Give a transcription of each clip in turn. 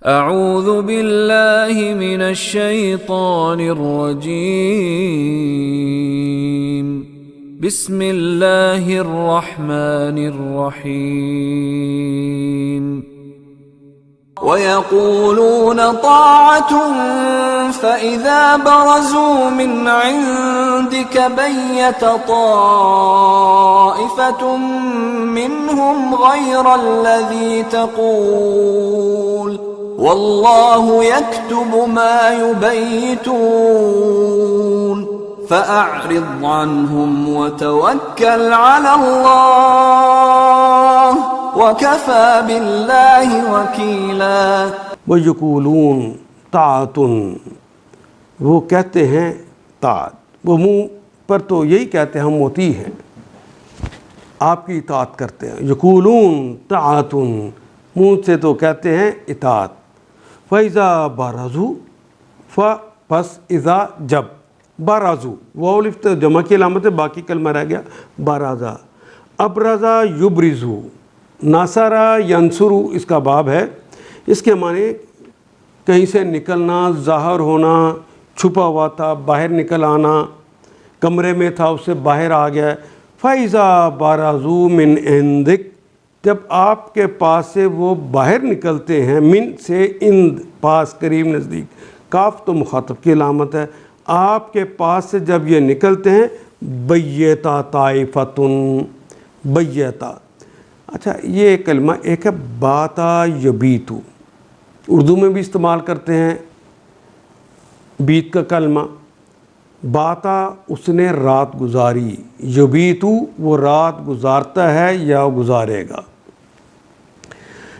اعوذ باللہ من الشیطان الرجیم بسم اللہ الرحمن الرحیم وَيَقُولُونَ طَاعَةٌ فَإِذَا بَرَزُوا مِنْ عِنْدِكَ بَيَّتَ طَائِفَةٌ مِّنْهُمْ غَيْرَ الَّذِي تَقُولُ وَاللَّهُ يَكْتُبُ مَا يُبَيِّتُونَ فَأَعْرِضْ عَنْهُمْ وَتَوَكَّلْ عَلَى اللَّهِ وَكَفَى بِاللَّهِ وَكِيلًا۔ وَيَقُولُونَ طَاعَةٌ، وہ کہتے ہیں طاعت، وہ منہ پر تو یہی کہتے ہیں ہم مطیع ہیں، آپ کی اطاعت کرتے ہیں۔ یقولون طاعۃ، منہ سے تو کہتے ہیں اطاعت۔ فَإِذَا بَرَزُوا، پس اذا جب، بارازو وہ الف جمع کی علامت ہے، باقی کلمہ رہ گیا بارازا۔ ابرزا یبرزو، ناصرہ ینصرو اس کا باب ہے، اس کے معنی کہیں سے نکلنا، ظاہر ہونا، چھپا ہوا تھا باہر نکل آنا، کمرے میں تھا اس سے باہر آ گیا۔ فَإِذَا بَرَزُوا مِنْ عِنْدِكَ، جب آپ کے پاس سے وہ باہر نکلتے ہیں، من سے عند پاس قریب نزدیک، کاف تو مخاطب کی علامت ہے، آپ کے پاس سے جب یہ نکلتے ہیں بیتا طائفتن، بیتا، اچھا یہ کلمہ ایک ہے باتا یبیتو، اردو میں بھی استعمال کرتے ہیں بیت کا کلمہ۔ باتا اس نے رات گزاری، یبیتو وہ رات گزارتا ہے یا گزارے گا،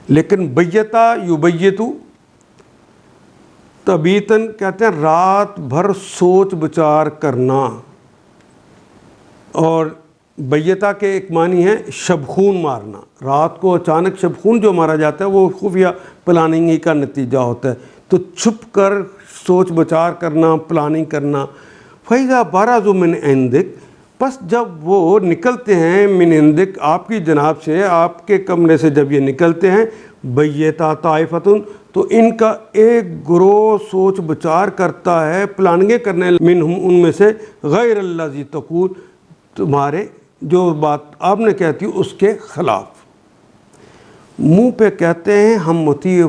لیکن بیتا یبیتو تبیتن کہتے ہیں رات بھر سوچ بچار کرنا، اور بیتا کے ایک معنی ہے شبخون مارنا، رات کو اچانک شبخون جو مارا جاتا ہے وہ خفیہ پلاننگ ہی کا نتیجہ ہوتا ہے، تو چھپ کر سوچ بچار کرنا، پلاننگ کرنا۔ فَإِذَا بَرَزُوا مِنْ عِنْدِكَ، پس جب وہ نکلتے ہیں من عندک آپ کی جناب سے، آپ کے کمرے سے جب یہ نکلتے ہیں بیتا طائفتن، تو ان کا ایک گروہ سوچ بچار کرتا ہے، پلاننگیں کرنے، منہم ان میں سے، غیر الذی تقول تمہارے جو بات آپ نے کہتی اس کے خلاف، منہ پہ کہتے ہیں ہم مطیع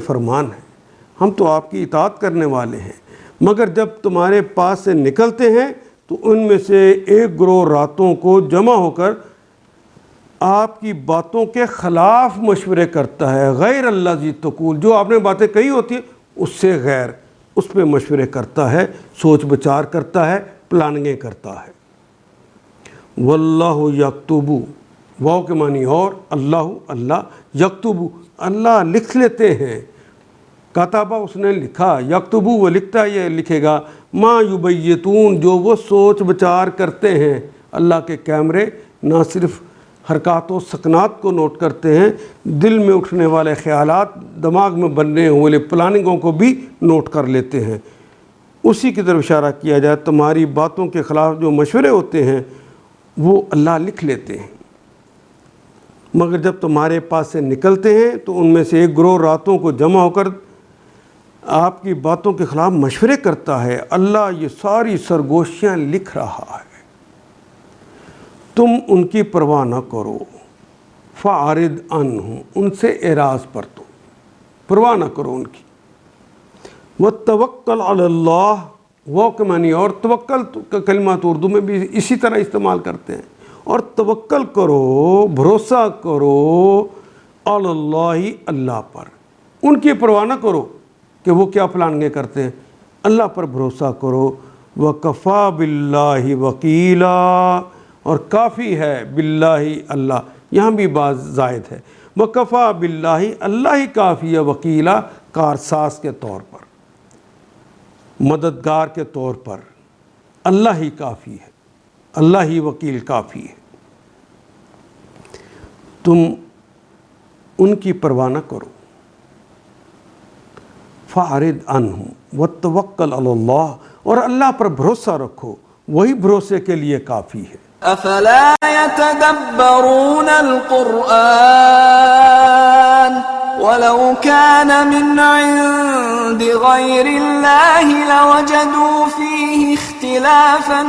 فرمان ہیں، ہم تو آپ کی اطاعت کرنے والے ہیں، مگر جب تمہارے پاس سے نکلتے ہیں تو ان میں سے ایک گروہ راتوں کو جمع ہو کر آپ کی باتوں کے خلاف مشورے کرتا ہے، غیر الذی تقول جو آپ نے باتیں کہی ہوتی ہیں اس سے غیر، اس پہ مشورے کرتا ہے، سوچ بچار کرتا ہے، پلاننگیں کرتا ہے۔ واللہ یکتب، واو کے معنی اور، اللہ یکتب اللہ لکھ لیتے ہیں، کاتبہ اس نے لکھا، یکتب وہ لکھتا ہے، یہ لکھے گا، ما یبیتون جو وہ سوچ بچار کرتے ہیں۔ اللہ کے کیمرے نہ صرف حرکات و سکنات کو نوٹ کرتے ہیں، دل میں اٹھنے والے خیالات، دماغ میں بننے والے پلاننگوں کو بھی نوٹ کر لیتے ہیں۔ اسی کی طرف اشارہ کیا جائے، تمہاری باتوں کے خلاف جو مشورے ہوتے ہیں وہ اللہ لکھ لیتے ہیں، مگر جب تمہارے پاس سے نکلتے ہیں تو ان میں سے ایک گروہ راتوں کو جمع ہو کر آپ کی باتوں کے خلاف مشورے کرتا ہے، اللہ یہ ساری سرگوشیاں لکھ رہا ہے، تم ان کی پرواہ نہ کرو، فَأَعْرِضْ عَنْهُمْ ان سے اعراض پر تو پرواہ نہ کرو ان کی، وَتَوَكَّلْ عَلَى اللَّهِ وہ کے معنی اور، توکل کا کلمہ تو اردو میں بھی اسی طرح استعمال کرتے ہیں، اور توکل کرو، بھروسہ کرو، علی اللہ اللہ پر، ان کی پرواہ نہ کرو کہ وہ کیا پلاننگیں کرتے ہیں، اللہ پر بھروسہ کرو۔ وَكَفَى بِاللَّهِ وَكِيلًا اور کافی ہے باللہ اللہ، یہاں بھی بات زائد ہے، وَكَفَى بِاللَّهِ اللہ ہی کافی ہے، وکیلا کارساز کے طور پر، مددگار کے طور پر، اللہ ہی کافی ہے، اللہ ہی وکیل کافی ہے، تم ان کی پرواہ نہ کرو۔ فَأَعْرِضْ عَنْهُمْ وَتَوَكَّلْ عَلَى اللَّهِ اور اللہ پر بھروسہ رکھو، وہی بھروسے کے لیے کافی ہے۔ أَفَلَا يَتَدَبَّرُونَ الْقُرْآنَ ولو كان من عند غير الله لوجدوا فيه اختلافا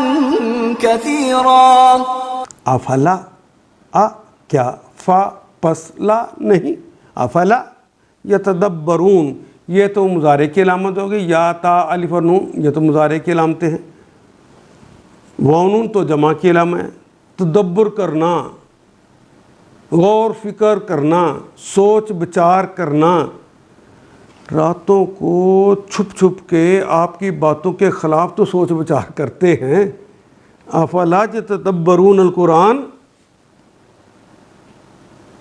كثيرا. افلا کیا فا پس لا نہیں، افلا یتدبرون یہ تو مضارع کی علامت ہوگی، یا تا الف اور نون یہ تو مضارع کی علامتیں ہیں، واو نون تو جمع کی علامت ہے. تدبر کرنا، غور فکر کرنا، سوچ بچار کرنا، راتوں کو چھپ چھپ کے آپ کی باتوں کے خلاف تو سوچ بچار کرتے ہیں. افلا یتدبرون القرآن،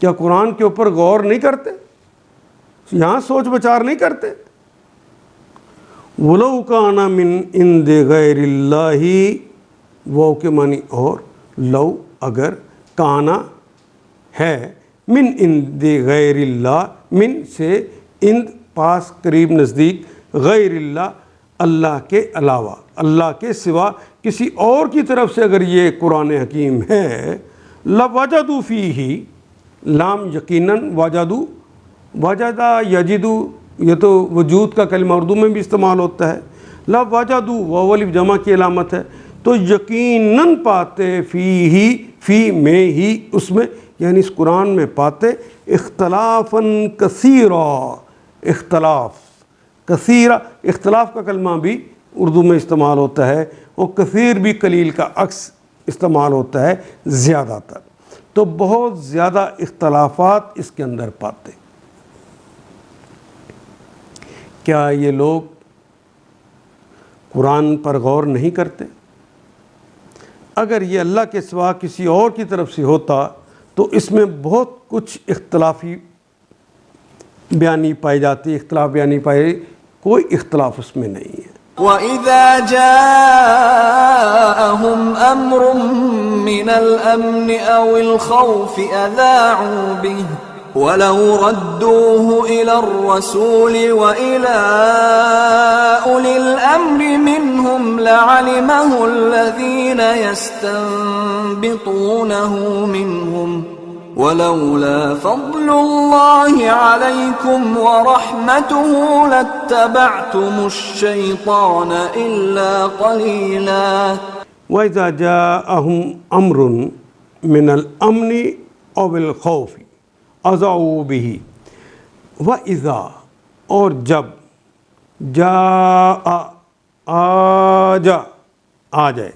کیا قرآن کے اوپر غور نہیں کرتے، یہاں سوچ بچار نہیں کرتے. وَلَوْ كَانَ مِنْ عِنْدِ غَيْرِ اللَّهِ، وہ کے معنی اور، لو اگر، کانا ہے، من عند غیر اللہ، من سے عند پاس قریب نزدیک، غیر اللہ اللہ کے علاوہ، اللہ کے سوا کسی اور کی طرف سے اگر یہ قرآن حکیم ہے، لَوَجَدُوا فِيهِ، لام یقیناً، وجدو، وجدہ یجدو یہ تو وجود کا کلمہ اردو میں بھی استعمال ہوتا ہے. لَوَجَدُوا واو الف جمع کی علامت ہے، تو یقیناً پاتے فی میں ہی، اس میں یعنی اس قرآن میں پاتے اختلافاً کثیرا، اختلاف کثیرہ، اختلاف کا کلمہ بھی اردو میں استعمال ہوتا ہے، اور کثیر بھی قلیل کا عکس استعمال ہوتا ہے، زیادہ تر. تو بہت زیادہ اختلافات اس کے اندر پاتے. کیا یہ لوگ قرآن پر غور نہیں کرتے؟ اگر یہ اللہ کے سوا کسی اور کی طرف سے ہوتا تو اس میں بہت کچھ اختلافی بیانی پائی جاتی، اختلاف بیانی پائی، کوئی اختلاف اس میں نہیں ہے. وَإِذَا جَاءَهُمْ أَمْرٌ مِّنَ الْأَمْنِ أَوِ الْخَوْفِ أَذَاعُوا بِهِ وَلَوْ رَدُّوهُ إِلَى الرَّسُولِ وَإِلَى أُولِي الْأَمْرِ مِنْهُمْ لَعَلِمَهُ الَّذِينَ يَسْتَنبِطُونَهُ مِنْهُمْ وَلَوْلَا فَضْلُ اللَّهِ عَلَيْكُمْ وَرَحْمَتُهُ لَاتَّبَعْتُمُ الشَّيْطَانَ إِلَّا قَلِيلًا. وَإِذَا جَاءَهُمْ أَمْرٌ مِّنَ الْأَمْنِ أَوِ الْخَوْفِ أَذَاعُوا بِهِ. وَإِذَا اور جب، جاء آ جائے،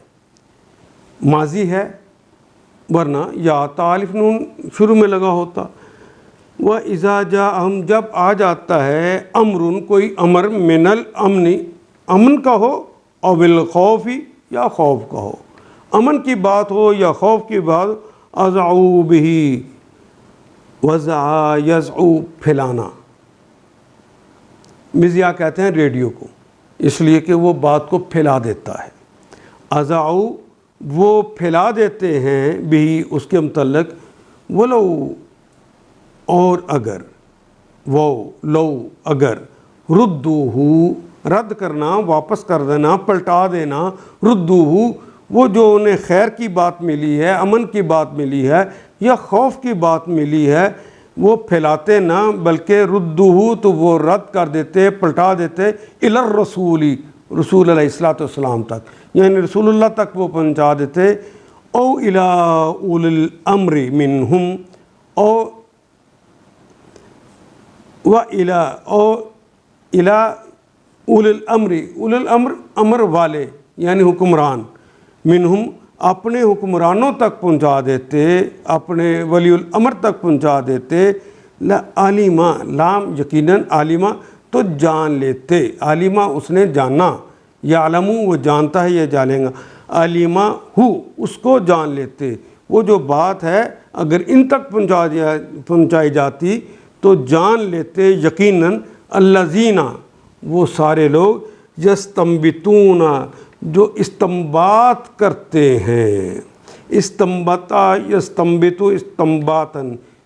ماضی ہے، ورنہ یا الف نون شروع میں لگا ہوتا. وَإِذَا جَاءَهُمْ جب آ جاتا ہے، امرٌ کوئی امر، من الامن امن کا ہو، او بالخوف یا خوف کا ہو، امن کی بات ہو یا خوف کی بات، اذعوا به، وزع یزعو پھیلانا، مذیاع کہتے ہیں ریڈیو کو، اس لیے کہ وہ بات کو پھیلا دیتا ہے. اذعو وہ پھیلا دیتے ہیں، بھی اس کے متعلق، ولو اور اگر، وہ لو اگر، ردوہ رد کرنا، واپس کر دینا، پلٹا دینا، ردوہ وہ جو انہیں خیر کی بات ملی ہے، امن کی بات ملی ہے یا خوف کی بات ملی ہے، وہ پھیلاتے نہ بلکہ ردوہ تو وہ رد کر دیتے، پلٹا دیتے، الی الرسول رسول علیہ السلام تک، یعنی رسول اللہ تک وہ پہنچا دیتے، او الی اولی الامر منہم، او الی اولی الامر، اولی الامر امر والے یعنی حکمران، منہم اپنے حکمرانوں تک پہنچا دیتے، اپنے ولی الامر تک پہنچا دیتے، عالمہ لام یقیناً، عالمہ تو جان لیتے، عالمہ اس نے جانا، یعلم وہ جانتا ہے، یہ جانیں گا، عالمہ ہو اس کو جان لیتے. وہ جو بات ہے اگر ان تک پہنچائی جاتی تو جان لیتے یقیناً، الذین وہ سارے لوگ، یستنبطون جو استنباط کرتے ہیں، استنبطا یستنبط استنباطاً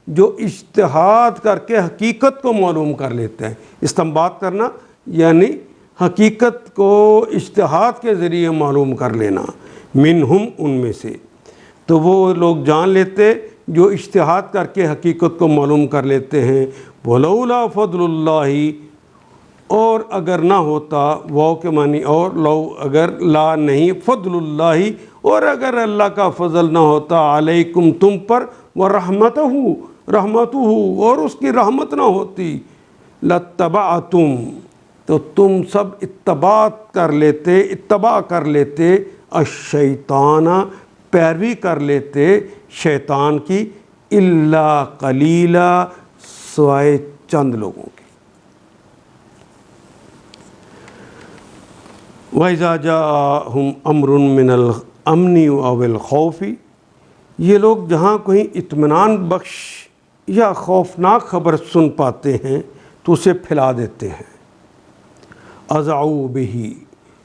جو اجتہاد کر کے حقیقت کو معلوم کر لیتے ہیں. استنباط کرنا یعنی حقیقت کو اجتہاد کے ذریعے معلوم کر لینا، منہم ان میں سے، تو وہ لوگ جان لیتے جو اجتہاد کر کے حقیقت کو معلوم کر لیتے ہیں. ولولا فضل اللہ، اور اگر نہ ہوتا، واو کے معنی اور، لو اگر، لا نہیں، فضل اللہ، اور اگر اللہ کا فضل نہ ہوتا، علیکم تم پر، ورحمتہ، رحمتہ، اور اس کی رحمت نہ ہوتی، لاتبعتم، تو تم سب اتباع کر لیتے الشیطان، پیروی کر لیتے شیطان کی، الا قلیلا، سوائے چند لوگوں کی۔ وَإِذَا جَاءَهُمْ أَمْرٌ مِّنَ الْأَمْنِ أَوِ الْخَوْفِ، یہ لوگ جہاں کوئی اطمینان بخش یا خوفناک خبر سن پاتے ہیں تو اسے پھیلا دیتے ہیں، اذعوا بہ،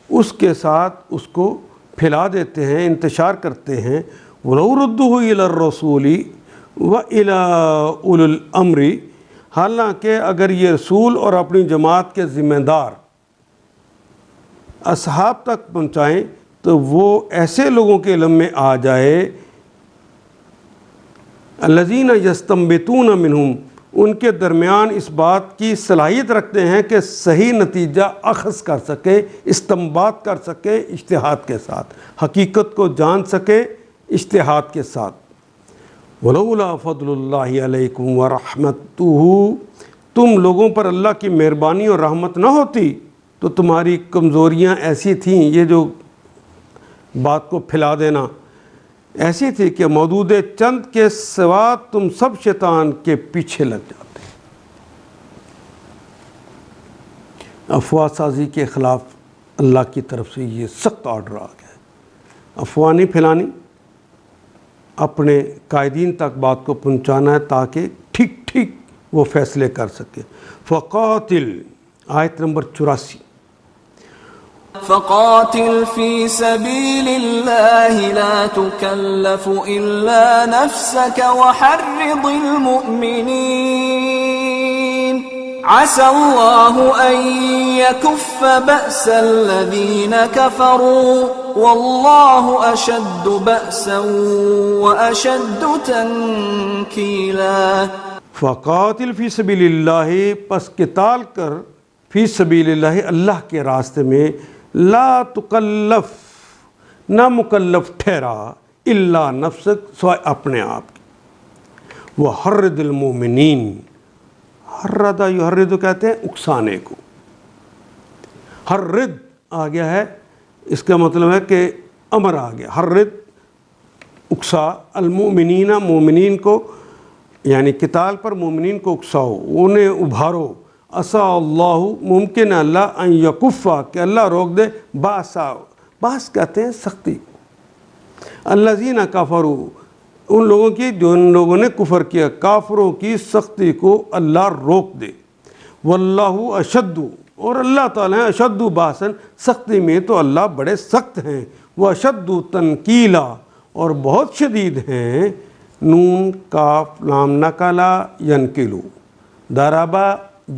اس کے ساتھ اس کو پھیلا دیتے ہیں، انتشار کرتے ہیں، وَلَوْ رُدُّوهُ إِلَى الرَّسُولِ وَإِلَى أُولِي الْأَمْرِ، حالانکہ اگر یہ رسول اور اپنی جماعت کے ذمہ دار اصحاب تک پہنچائیں تو وہ ایسے لوگوں کے علم میں آ جائے، الذین یستنبطون منہم، ان کے درمیان اس بات کی صلاحیت رکھتے ہیں کہ صحیح نتیجہ اخذ کر سکے، استنباط کر سکے اجتہاد کے ساتھ، حقیقت کو جان سکے اجتہاد کے ساتھ۔ ولولا فضل اللہ علیکم ورحمتہ، تم لوگوں پر اللہ کی مہربانی اور رحمت نہ ہوتی تو تمہاری کمزوریاں ایسی تھیں، یہ جو بات کو پھیلا دینا ایسی تھی کہ مودود چند کے سوا تم سب شیطان کے پیچھے لگ جاتے۔ افواہ سازی کے خلاف اللہ کی طرف سے یہ سخت آرڈر آ گیا ہے، افواہ نہیں پھیلانی، اپنے قائدین تک بات کو پہنچانا ہے تاکہ ٹھیک وہ فیصلے کر سکے۔ فقاتل، آیت نمبر 84، فقاتل في سبيل الله لا تكلف إلا نفسك وحرض المؤمنين عسى الله أن يكف بأس الذين كفروا والله أشد بأسا وأشد تنكيلا۔ فقاتل فی سبیل اللہ، پس قتال کر، فی سبیل اللہ، اللہ کے راستے میں، لا تکلف، نہ مکلف ٹھہرا، الا نفسک، سوائے اپنے آپ کی، وحرض المؤمنین، حرد یحرد کہتے ہیں اکسانے کو، حرد آ گیا ہے، اس کا مطلب ہے کہ امر آ گیا، حرد اکسا، المؤمنین، مومنین کو، یعنی قتال پر مومنین کو اکساؤ، انہیں ابھارو، عسیٰ اللہ، ممکن ہے اللہ، ان یکفا، کہ اللہ روک دے، باسا، باس کہتے ہیں سختی، الذین کفروا، ان لوگوں کی جو ان لوگوں نے کفر کیا، کافروں کی سختی کو اللہ روک دے، واللہ اشد، اور اللہ تعالیٰ ہیں اشد باسن، سختی میں تو اللہ بڑے سخت ہیں، وہ اشد تنکیلا، اور بہت شدید ہیں، نون کاف لام نکلا ینکلو، ضربہ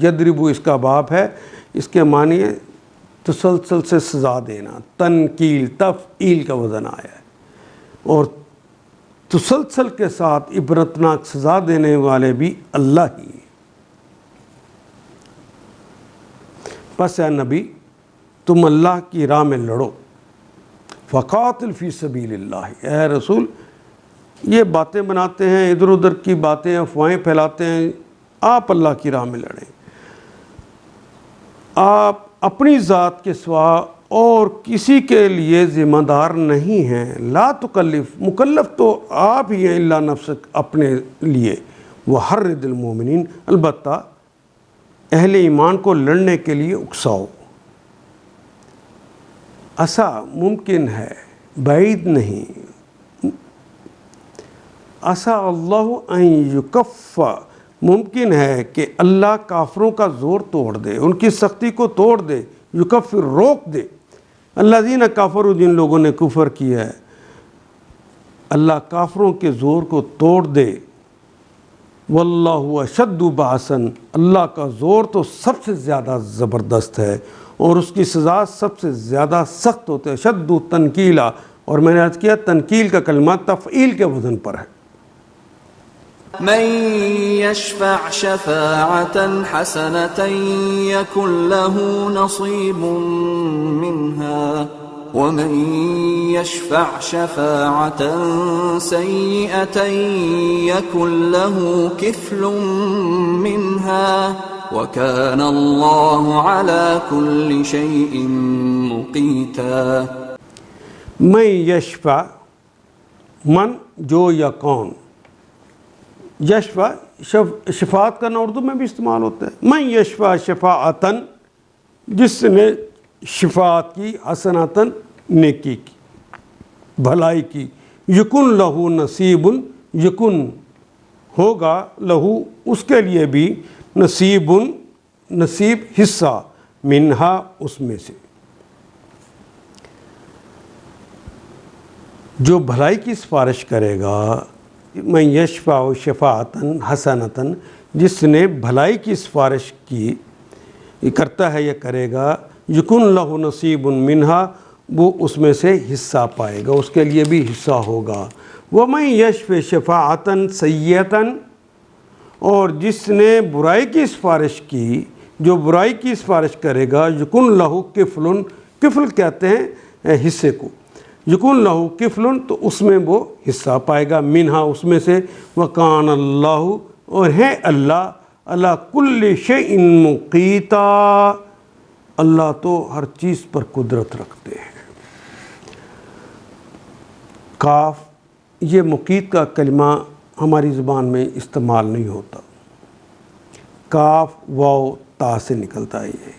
یضرب اس کا باب ہے، اس کے معنی ہے تسلسل سے سزا دینا، تنکیل، تفعیل کا وزن آیا ہے، اور تسلسل کے ساتھ عبرتناک سزا دینے والے بھی اللہ ہی ہیں۔ پس اے نبی تم اللہ کی راہ میں لڑو، فقاتل فی سبیل اللہ، اے رسول یہ باتیں بناتے ہیں، ادھر ادھر کی باتیں افواہیں پھیلاتے ہیں، آپ اللہ کی راہ میں لڑیں، آپ اپنی ذات کے سوا اور کسی کے لیے ذمہ دار نہیں ہیں، لا تکلف، مکلف تو آپ ہی ہیں، الا نفسک، اپنے لیے، وحرض المؤمنین، البتہ اہل ایمان کو لڑنے کے لیے اکساؤ، ایسا ممکن ہے، بعید نہیں، عسیٰ اللہ ان یکف، ممکن ہے کہ اللہ کافروں کا زور توڑ دے، ان کی سختی کو توڑ دے، یکفر، روک دے، الذین کفروا، جن لوگوں نے کفر کیا ہے، اللہ کافروں کے زور کو توڑ دے، واللہ اشد باسن، اللہ کا زور تو سب سے زیادہ زبردست ہے اور اس کی سزا سب سے زیادہ سخت ہوتے ہے، شد تنکیلا، اور میں نے عرض کیا تنکیل کا کلمہ تفعیل کے وزن پر ہے۔ من يشفع شفاعة حسنة يكن له نصيب منها ومن يشفع شفاعة سيئة يكن له كفل منها وكان الله على كل شيء مقيتا. من یشفع، من جو یا کون، یشفع شفاعت کا نا اردو میں بھی استعمال ہوتا ہے. من یشفع شفاعتن، جس نے شفاعت کی، حسناتن نیکی کی، بھلائی کی، یکن لہو نصیب، یکن ہوگا لہو اس کے لیے بھی، نصیب نصیب حصہ، منہا اس میں سے. جو بھلائی کی سفارش کرے گا، من یشفع شفاعتن حسنتن، جس نے بھلائی کی سفارش کی، کرتا ہے یا کرے گا، یکن لہ نصیب منہا، وہ اس میں سے حصہ پائے گا، اس کے لیے بھی حصہ ہوگا. ومن یشفع شفاعتن سیئتن، اور جس نے برائی کی سفارش کی، جو برائی کی سفارش کرے گا، یکن لہ کفل، کفل کہتے ہیں حصے کو، یکن لہو کفلن، تو اس میں وہ حصہ پائے گا، منہا اس میں سے. وکان اللہ، اور ہے اللہ، علی کل شیء مقیتا، اللہ تو ہر چیز پر قدرت رکھتے ہیں. کاف، یہ مقیت کا کلمہ ہماری زبان میں استعمال نہیں ہوتا، کاف واو تا سے نکلتا ہے. یہ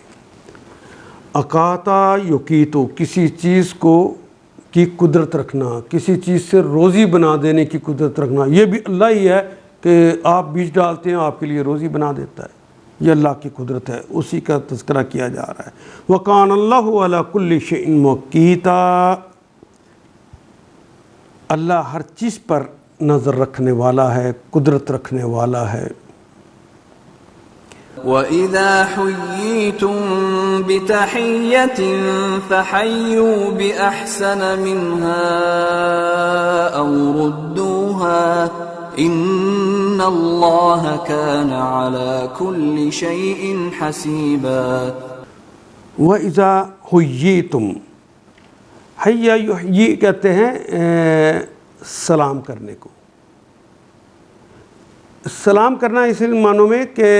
اقاتا یقیتو، کسی چیز کو کی قدرت رکھنا، کسی چیز سے روزی بنا دینے کی قدرت رکھنا. یہ بھی اللہ ہی ہے کہ آپ بیج ڈالتے ہیں، آپ کے لیے روزی بنا دیتا ہے، یہ اللہ کی قدرت ہے، اسی کا تذکرہ کیا جا رہا ہے. وَقَانَ اللَّهُ عَلَى كُلِّ شَيْءٍ مُقِیتًا، اللہ ہر چیز پر نظر رکھنے والا ہے، قدرت رکھنے والا ہے. وَإِذَا حُيِّيتُم بِتَحِيَّةٍ فَحَيُّوا بِأَحْسَنَ مِنْهَا أَوْ رُدُّوهَا إِنَّ اللَّهَ كَانَ عَلَى كُلِّ شَيْءٍ حَسِيبًا. وَإِذَا حُيِّيتُم، حَيَّ یحیی کہتے ہیں سلام کرنے کو. سلام کرنا اس معنوں میں کہ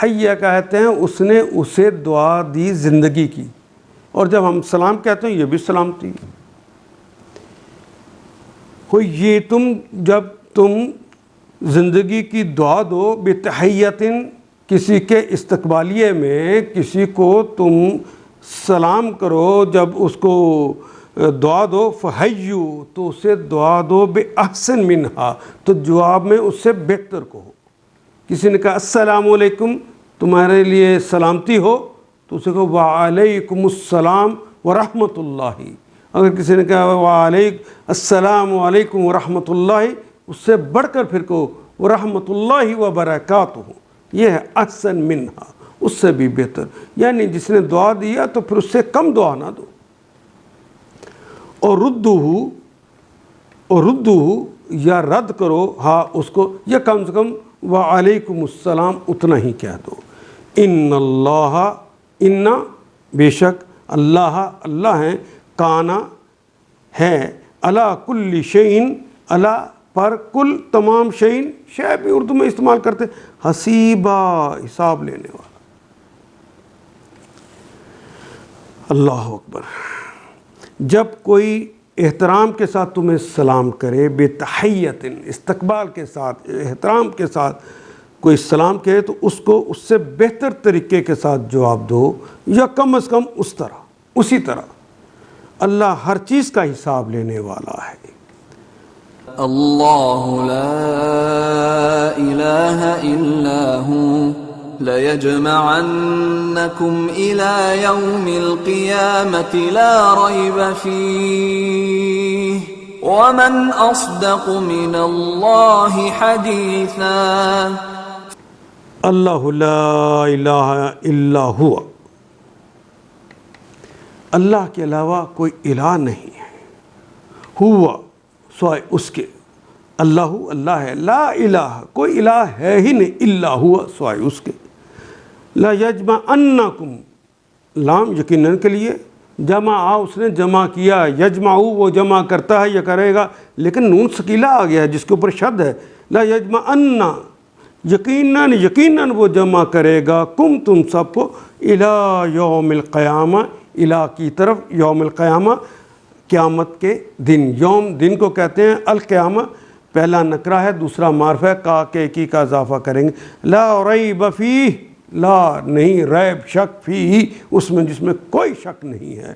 حیّ کہتے ہیں اس نے اسے دعا دی زندگی کی، اور جب ہم سلام کہتے ہیں یہ بھی سلامتی. یہ تم، جب تم زندگی کی دعا دو، بتحیّتن، کسی کے استقبالیے میں کسی کو تم سلام کرو، جب اس کو دعا دو، فحیّو، تو اسے دعا دو، بأحسن منہا، تو جواب میں اس سے بہتر کو ہو. کسی نے کہا السلام علیکم، تمہارے لیے سلامتی ہو، تو اسے کہو وعلیکم السلام ورحمۃ اللہ. اگر کسی نے کہا السلام علیکم ورحمۃ اللہ، اس سے بڑھ کر پھر کہو ورحمۃ اللہ وبرکاتہ، یہ ہے احسن منہا، اس سے بھی بہتر. یعنی جس نے دعا دیا تو پھر اس سے کم دعا نہ دو. اور ردو یا رد کرو، ہاں اس کو، یا کم سے کم وعلیکم السلام اتنا ہی کہہ دو. ان اللہ، ان بے شک اللہ، اللہ ہیں، کانا ہے، علی کل شیء، علی پر، کل تمام، شیء شے بھی اردو میں استعمال کرتے، حسیبا حساب لینے والا. اللہ اکبر. جب کوئی احترام کے ساتھ تمہیں سلام کرے، بے تحیّت، استقبال کے ساتھ، احترام کے ساتھ کوئی سلام کہے، تو اس کو اس سے بہتر طریقے کے ساتھ جواب دو، یا کم از کم اس طرح، اسی طرح. اللہ ہر چیز کا حساب لینے والا ہے. اللہ لا الہ الا ہوا لَيَجْمَعَنَّكُمْ إِلَى يَوْمِ الْقِيَامَةِ لَا رَيْبَ فِيهِ وَمَنْ أَصْدَقُ مِنَ اللَّهِ حَدِيثًا. اللہ لا الہ الا ہوا، اللہ کے علاوہ کوئی الہ نہیں ہے. ہوا سوائے اس کے، اللہ اللہ ہے، لا الہ کوئی الہ ہے ہی نہیں، الا ہوا سوائے اس کے، لا یجمعنکم لام یقیناً کے لیے، جمع اس نے جمع کیا، یجمع وہ جمع کرتا ہے یا کرے گا، لیکن نون ثقیلہ آ گیا ہے جس کے اوپر شد ہے، لا یجمعن یقیناً وہ جمع کرے گا کم تم سب کو الی یوم القیامہ، الی کی طرف، یوم القیامہ قیامت کے دن، یوم دن کو کہتے ہیں القیامہ، پہلا نکرہ ہے دوسرا معرفہ ہے، کا کے کی کا اضافہ کریں گے، لا ریب فیہ لا نہیں ریب شک فیہ اس میں جس میں کوئی شک نہیں ہے،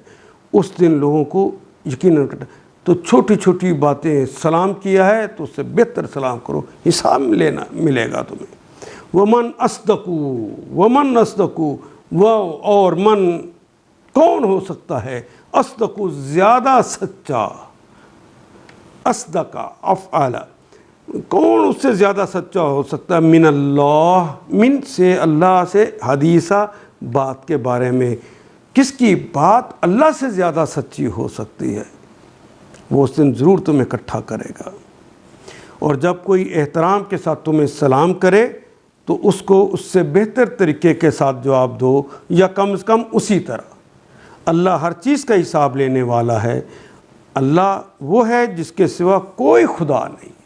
اس دن لوگوں کو یقیناً کرتا۔ تو چھوٹی چھوٹی باتیں، سلام کیا ہے تو اس سے بہتر سلام کرو، حساب ملے گا تمہیں۔ ومن اصدقو وہ اور من کون ہو سکتا ہے، اصدقو زیادہ سچا، اصدقا افعال کون اس سے زیادہ سچا ہو سکتا ہے، من اللہ من سے اللہ سے، حدیثہ بات کے بارے میں، کس کی بات اللہ سے زیادہ سچی ہو سکتی ہے، وہ اس دن ضرور تمہیں اکٹھا کرے گا۔ اور جب کوئی احترام کے ساتھ تمہیں سلام کرے تو اس کو اس سے بہتر طریقے کے ساتھ جواب دو، یا کم از کم اسی طرح۔ اللہ ہر چیز کا حساب لینے والا ہے، اللہ وہ ہے جس کے سوا کوئی خدا نہیں،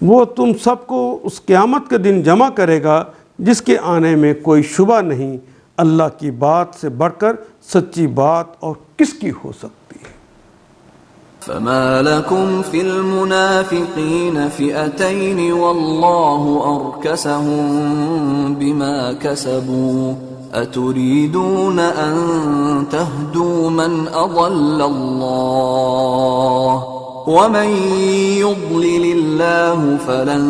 وہ تم سب کو اس قیامت کے دن جمع کرے گا جس کے آنے میں کوئی شبہ نہیں، اللہ کی بات سے بڑھ کر سچی بات اور کس کی ہو سکتی ہے۔ فما لكم في المنافقين فئتين والله أركسهم بما كسبوا أتريدون أن تهدوا من أضل الله ومن يضلل الله فلن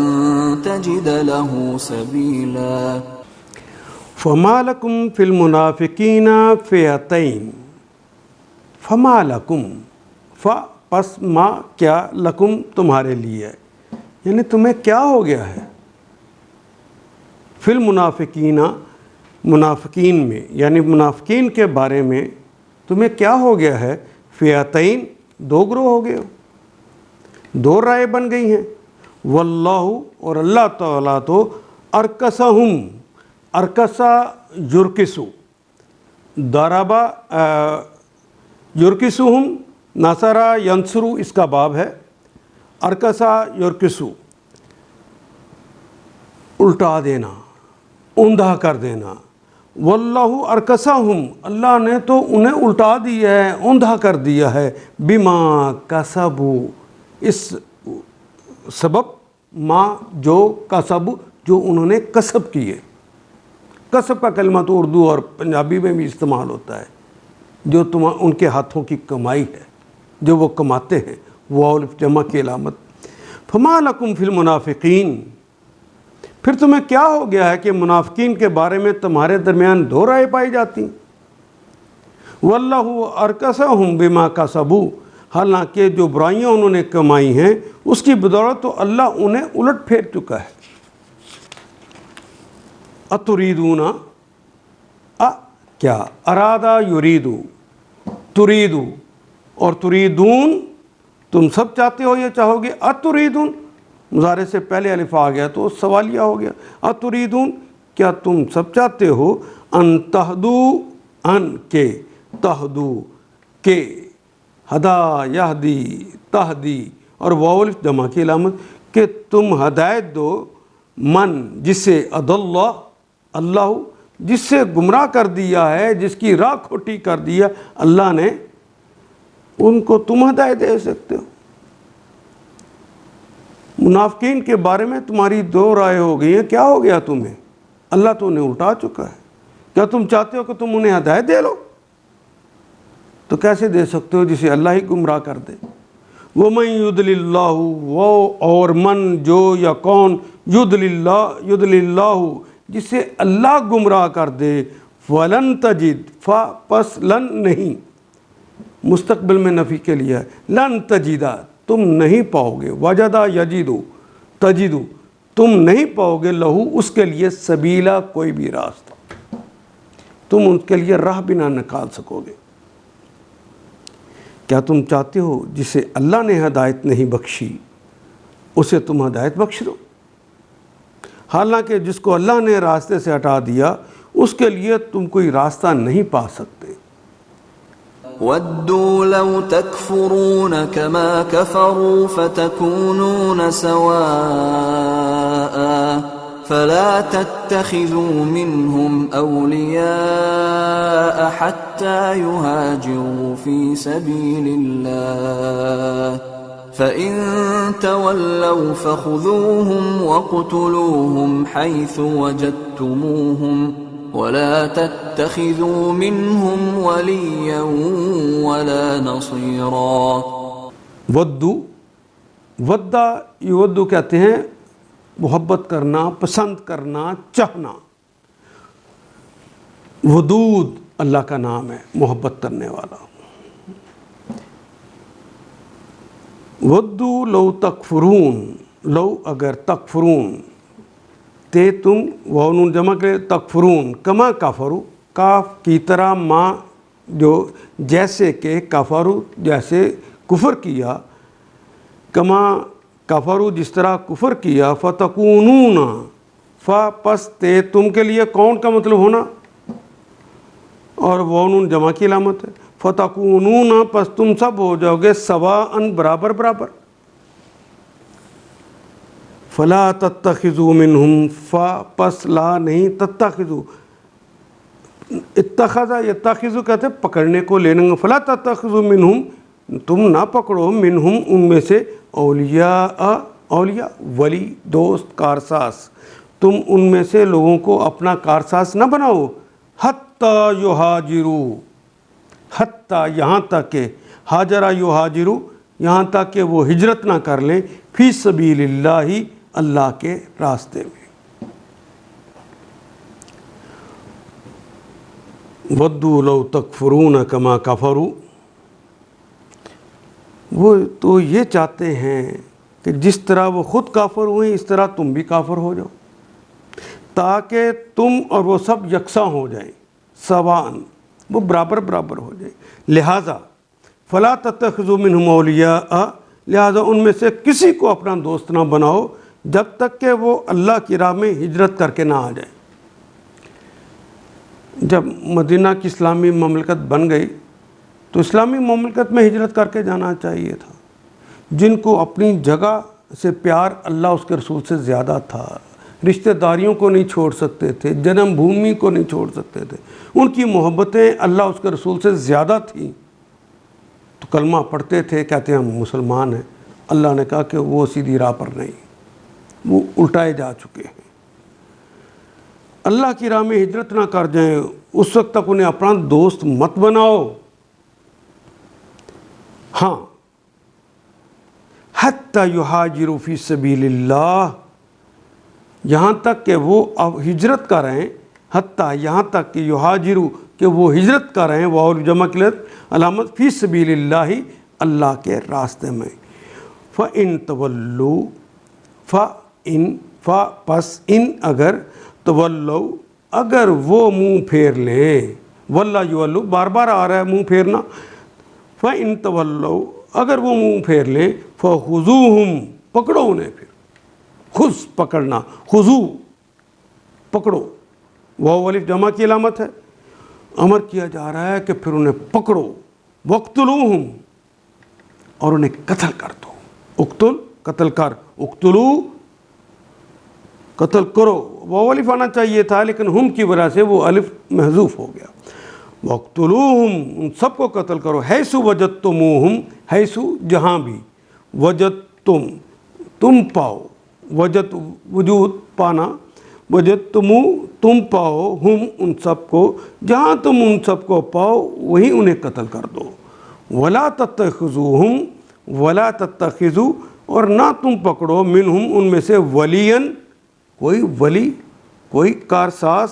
تجد له سبيلا۔ فما لكم في المنافقين فئتين، فما لكم پس ما کیا، لکم تمہارے لیے، یعنی تمہیں کیا ہو گیا ہے، فی المنافقین منافقین میں، یعنی منافقین کے بارے میں تمہیں کیا ہو گیا ہے، فئتین دو گروہ ہو گئے ہو، دو رائے بن گئی ہیں، واللہ اور اللہ تعالیٰ تو ارکسہم، ارکسا یرکسو، ضربا یرکسہم، نصرہ ینصرو اس کا باب ہے، ارکسا یرکسو الٹا دینا، اوندھا کر دینا، واللہ ارکسہم اللہ نے تو انہیں الٹا دیا ہے، اوندھا کر دیا ہے، بما کسبو اس سبب، ما جو کسبو جو انہوں نے کسب کیے، کسب کا کلمہ تو اردو اور پنجابی میں بھی استعمال ہوتا ہے، جو ان کے ہاتھوں کی کمائی ہے، جو وہ کماتے ہیں، وہ الف جمع کی علامت۔ فما لکم فی المنافقین، پھر تمہیں کیا ہو گیا ہے کہ منافقین کے بارے میں تمہارے درمیان دو رائے پائی جاتی، واللہ ارکسہم بما کسبوا، حالانکہ جو برائیاں انہوں نے کمائی ہیں اس کی بدولت تو اللہ انہیں الٹ پھیر چکا ہے۔ اتریدون کیا، ارادہ یریدو، تریدو اور تریدون تم سب چاہتے ہو یا چاہو گے، اتریدون مضارع سے پہلے الف آ گیا تو سوالیہ ہو گیا، اتریدون کیا تم سب چاہتے ہو، ان تہدو ان کے، تہدو کے، ہدا یہدی تہدی اور واو الف جمع کی علامت، کہ تم ہدایت دو، من جسے اضل اللہ جس سے گمراہ کر دیا ہے، جس کی راہ کھوٹی کر دیا اللہ نے، ان کو تم ہدایت دے سکتے ہو۔ منافقین کے بارے میں تمہاری دو رائے ہو گئی ہیں، کیا ہو گیا تمہیں، اللہ تو انہیں الٹا چکا ہے، کیا تم چاہتے ہو کہ تم انہیں ہدایت دے لو، تو کیسے دے سکتے ہو جسے اللہ ہی گمراہ کر دے۔ وَمَن يُضْلِلِ اللَّهُ وہ اور من جو یا کون، يُضْلِلِ اللَّهُ جسے اللہ گمراہ کر دے، فَلَن تَجِد پس لن نہیں، مستقبل میں نفی کے لیے ہے، لن تجیدہ تم نہیں پاؤ گے، وجدہ یجیدو تجیدو تم نہیں پاؤ گے، لہو اس کے لیے سبیلا کوئی بھی راستہ، تم ان کے لیے راہ بھی نہ نکال سکو گے۔ کیا تم چاہتے ہو جسے اللہ نے ہدایت نہیں بخشی، اسے تم ہدایت بخش دو۔ حالانکہ جس کو اللہ نے راستے سے ہٹا دیا اس کے لیے تم کوئی راستہ نہیں پا سکتے۔ وَدُّوا لَوْ تَكْفُرُونَ كَمَا كَفَرُوا فَتَكُونُونَ سَوَاءً فَلَا تَتَّخِذُوا مِنْهُمْ أَوْلِيَاءَ حَتَّى يُهَاجِرُوا فِي سَبِيلِ اللَّهِ فَإِن تَوَلَّوْا فَخُذُوهُمْ وَاقْتُلُوهُمْ حَيْثُ وَجَدتُّمُوهُمْ وَلَا تَتَّخِذُوا مِنْهُمْ وَلِيًّا وَلَا نَصِيرًا۔ ودّا یودو کہتے ہیں محبت کرنا، پسند کرنا، چاہنا۔ ودود اللہ کا نام ہے، محبت کرنے والا۔ ودو لو تکفرون، لو اگر تکفرون، تے تم واو نون جمع کرے تکفرون، کما کافرو، کاف کی طرح ماں جو جیسے کہ کافرو جیسے کفر کیا، کما کافرو جس طرح کفر کیا، فتکونون، پس تے تم کے لیے کون کا مطلب ہونا اور واو نون جمع کی علامت ہے، فتکونون پس تم سب ہو جاؤ گے سواء برابر برابر۔ فلا تتخذوا منہم، پس لا نہیں، تتخذوا، اتخذا یتخذو کہتے ہیں پکڑنے کو، لینے کو، فلا تتخذوا منہم تم نہ پکڑو، منہم ان میں سے، اولیاء، اولیاء ولی، دوست، کارساز، تم ان میں سے لوگوں کو اپنا کارساز نہ بناؤ، حتی یہاجروا، حتی یہاں تک کہ، ہاجرہ یہاجروا یہاں تک کہ وہ ہجرت نہ کر لیں، فی سبیل اللہ اللہ کے راستے میں۔ ودوا لو تکفرون کما کفروا، وہ تو یہ چاہتے ہیں کہ جس طرح وہ خود کافر ہوئے اس طرح تم بھی کافر ہو جاؤ، تاکہ تم اور وہ سب یکساں ہو جائیں، سواء، وہ برابر برابر ہو جائیں۔ لہٰذا فلا تتخذوا منہم اولیاء، لہٰذا ان میں سے کسی کو اپنا دوست نہ بناؤ جب تک کہ وہ اللہ کی راہ میں ہجرت کر کے نہ آ جائیں۔ جب مدینہ کی اسلامی مملکت بن گئی تو اسلامی مملکت میں ہجرت کر کے جانا چاہیے تھا۔ جن کو اپنی جگہ سے پیار اللہ اس کے رسول سے زیادہ تھا، رشتہ داریوں کو نہیں چھوڑ سکتے تھے، جنم بھومی کو نہیں چھوڑ سکتے تھے، ان کی محبتیں اللہ اس کے رسول سے زیادہ تھیں، تو کلمہ پڑھتے تھے، کہتے ہیں ہم مسلمان ہیں۔ اللہ نے کہا کہ وہ سیدھی راہ پر نہیں، وہ الٹائے جا چکے ہیں۔ اللہ کی راہ میں ہجرت نہ کر جائیں، اس وقت تک انہیں اپنا دوست مت بناؤ۔ ہاں، حتی یہاجروا فی سبیل اللہ، یہاں تک کہ وہ اب ہجرت کر رہے ہیں، حتی یہاں تک کہ یہاجروا کہ وہ ہجرت کر رہے ہیں، واو جمع کی علامت، فی سبیل اللہ اللہ کے راستے میں۔ فَإِن تَوَلُّوا، پس ان اگر، تولوا اگر وہ منہ پھیر لیں، واللہ یولو بار بار آ رہا ہے منہ پھیرنا، فَإِن تَوَلُّوا اگر وہ منہ پھیر لیں، فَخُذُوهُمْ پکڑو انہیں، پھر خذ پکڑنا، خذو پکڑو، واو الف جمع کی علامت ہے، امر کیا جا رہا ہے کہ پھر انہیں پکڑو، وَاقْتُلُوهُمْ اور انہیں قتل کر دو، اقتل قتل کر، اقتلو قتل کرو، واو الف آنا چاہیے تھا لیکن ہم کی وجہ سے وہ الف محذوف ہو گیا، وَاقْتُلُوهُمْ ان سب کو قتل کرو، حیث وجدتموہم، حیث جہاں بھی، وجدتم تم پاؤ، وجد وجود پانا، وجدتمو تم پاؤ، ہم ان سب کو، جہاں تم ان سب کو پاؤ وہیں انہیں قتل کر دو، ولا تتخذوہم، ولا تتخذو اور نہ تم پکڑو، منہم ان میں سے، ولین کوئی ولی، کوئی کارساز،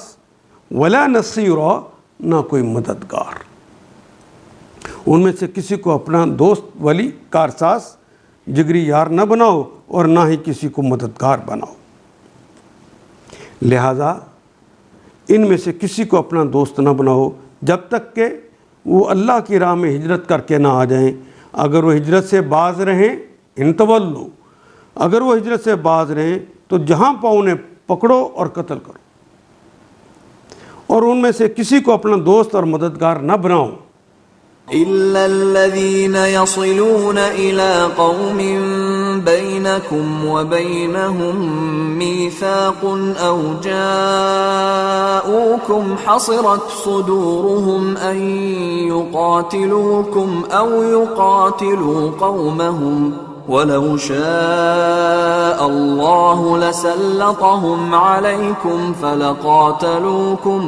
ولا نصیرا نہ کوئی مددگار، ان میں سے کسی کو اپنا دوست، ولی، کارساز، جگری یار نہ بناؤ اور نہ ہی کسی کو مددگار بناؤ۔ لہذا ان میں سے کسی کو اپنا دوست نہ بناؤ جب تک کہ وہ اللہ کی راہ میں ہجرت کر کے نہ آ جائیں۔ اگر وہ ہجرت سے باز رہیں، ان تولوا اگر وہ ہجرت سے باز رہیں تو جہاں پاؤ انہیں پکڑو اور قتل کرو، اور ان میں سے کسی کو اپنا دوست اور مددگار نہ بناؤ إلا الذين يصلون إلى قوم بينكم وبينهم ميثاق أو جاءوكم حصرت صدورهم أن يقاتلوكم أو يقاتلوا قومهم ولو شاء الله لسلطهم عليكم فلقاتلوكم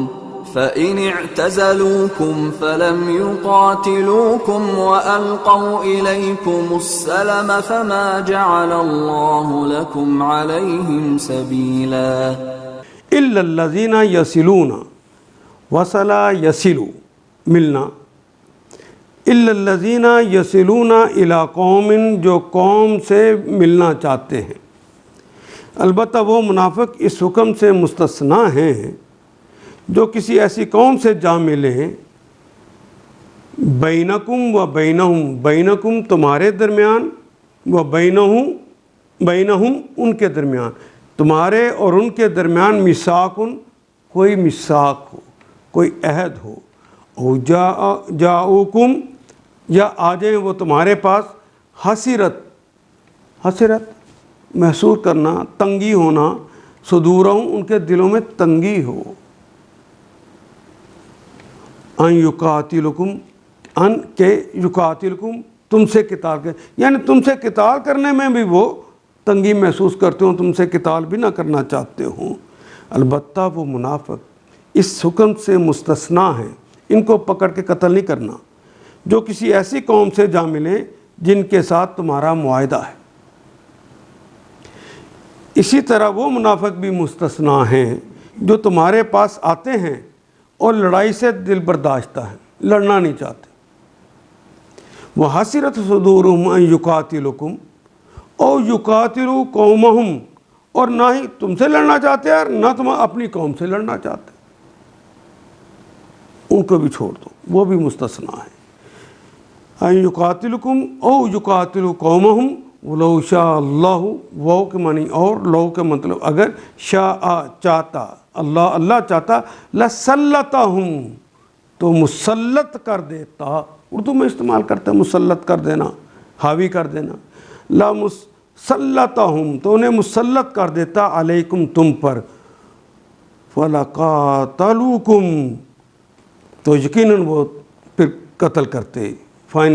فإن اعتزلوكم فلم يقاتلوكم وألقوا إليكم السلم فما جعل الله لكم عليهم سبيلا إلا الذين يصلون وصلا يصلوا ملنا إلا الذين يصلون إلى قوم جو قوم سے ملنا چاہتے ہیں، البتہ وہ منافق اس حکم سے مستثنا ہیں جو کسی ایسی قوم سے جا ملیں، بینکم و بینہم، بینکم تمہارے درمیان، و بینہم ان کے درمیان، تمہارے اور ان کے درمیان میثاقن کوئی میثاق ہو، کوئی عہد ہو، او جاؤکم یا آ جائیں وہ تمہارے پاس، حسرت محسوس کرنا، تنگی ہونا، صدورہم ان کے دلوں میں تنگی ہو، ان یقاتلکم، ان کے یقاتلکم تم سے قتال کریں، یعنی تم سے قتال کرنے میں بھی وہ تنگی محسوس کرتے ہوں، تم سے قتال بھی نہ کرنا چاہتے ہوں، البتہ وہ منافق اس حکم سے مستثنا ہیں، ان کو پکڑ کے قتل نہیں کرنا جو کسی ایسی قوم سے جا ملیں جن کے ساتھ تمہارا معاہدہ ہے۔ اسی طرح وہ منافق بھی مستثنا ہیں جو تمہارے پاس آتے ہیں اور لڑائی سے دل برداشتہ ہیں، لڑنا نہیں چاہتے، وہ حسرت صدورہم ان یقاتلکم او یقاتلوا قومہم، اور نہ ہی تم سے لڑنا چاہتے ہیں اور نہ تم اپنی قوم سے لڑنا چاہتے، ان کو بھی چھوڑ دو، وہ بھی مستثنا ہے۔ ان یقاتلکم او یقاتلوا قومہم ولو شاء اللہ، وہ کے معنی اور، لو کے مطلب اگر، شاء چاہتا، اللہ چاہتا، لسلطہم تو مسلط کر دیتا، اردو میں استعمال کرتے ہیں مسلط کر دینا، حاوی کر دینا، لمسلطہم تو انہیں مسلط کر دیتا، علیکم تم پر، فلقاتلوکم تو یقیناً وہ پھر قتل کرتے، فَإِن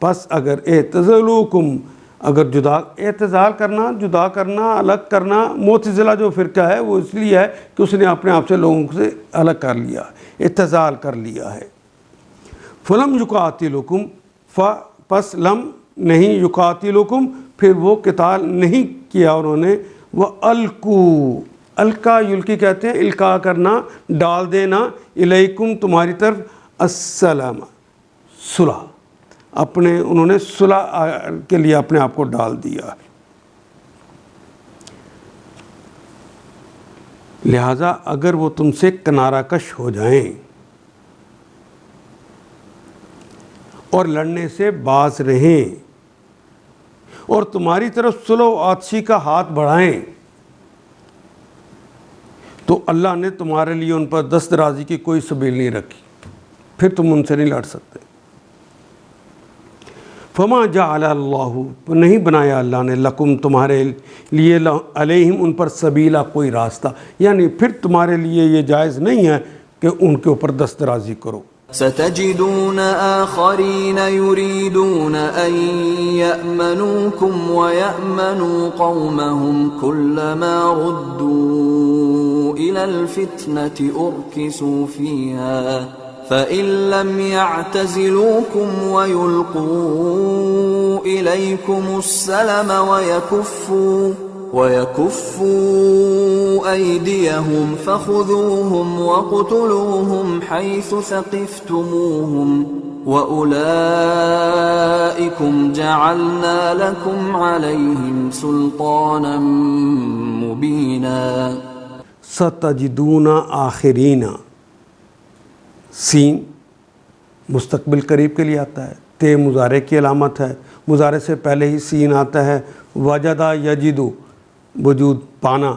پس اگر اعتزلوکم اگر اعتزال کرنا، جدا کرنا، الگ کرنا، معتزلہ جو فرقہ ہے وہ اس لیے ہے کہ اس نے اپنے آپ سے لوگوں سے الگ کر لیا، اعتزال کر لیا ہے، فلم یقاتلکم پس لم نہیں، یقاتلکم پھر وہ قتال نہیں کیا انہوں نے، وہ القا یلقی کہتے ہیں القا کرنا، ڈال دینا، الیکم تمہاری طرف، السلام صلح، انہوں نے صلح کے لیے اپنے آپ کو ڈال دیا ہے، لہٰذا اگر وہ تم سے کنارہ کش ہو جائیں اور لڑنے سے باز رہیں اور تمہاری طرف صلح و آتشی کا ہاتھ بڑھائیں تو اللہ نے تمہارے لیے ان پر دست درازی کی کوئی سبیل نہیں رکھی، پھر تم ان سے نہیں لڑ سکتے۔ فما جعل اللہ نہیں بنایا اللہ نے لکم تمہارے لیے علیہم ان پر سبیلا کوئی راستہ، یعنی پھر تمہارے لیے یہ جائز نہیں ہے کہ ان کے اوپر دست درازی کرو۔ ستجدون آخرین یریدون ان یأمنوکم ویأمنوا قومهم كلما ردوا الى الفتنة ارکسوا فیہا فَإِن لَّمْ يَعْتَزِلُوكُمْ وَيُلْقُوا إِلَيْكُمُ السَّلَمَ وَيَكُفُّوا أَيْدِيَهُمْ فَخُذُوهُمْ وَاقْتُلُوهُمْ حَيْثُ ثَقِفْتُمُوهُمْ وَأُولَٰئِكُمْ جَعَلْنَا لَكُمْ عَلَيْهِمْ سُلْطَانًا مُّبِينًا۔ ستجدون آخرین، سین مستقبل قریب کے لیے آتا ہے، تے مضارع کی علامت ہے، مضارع سے پہلے ہی سین آتا ہے، وجدہ یجدو وجود پانا،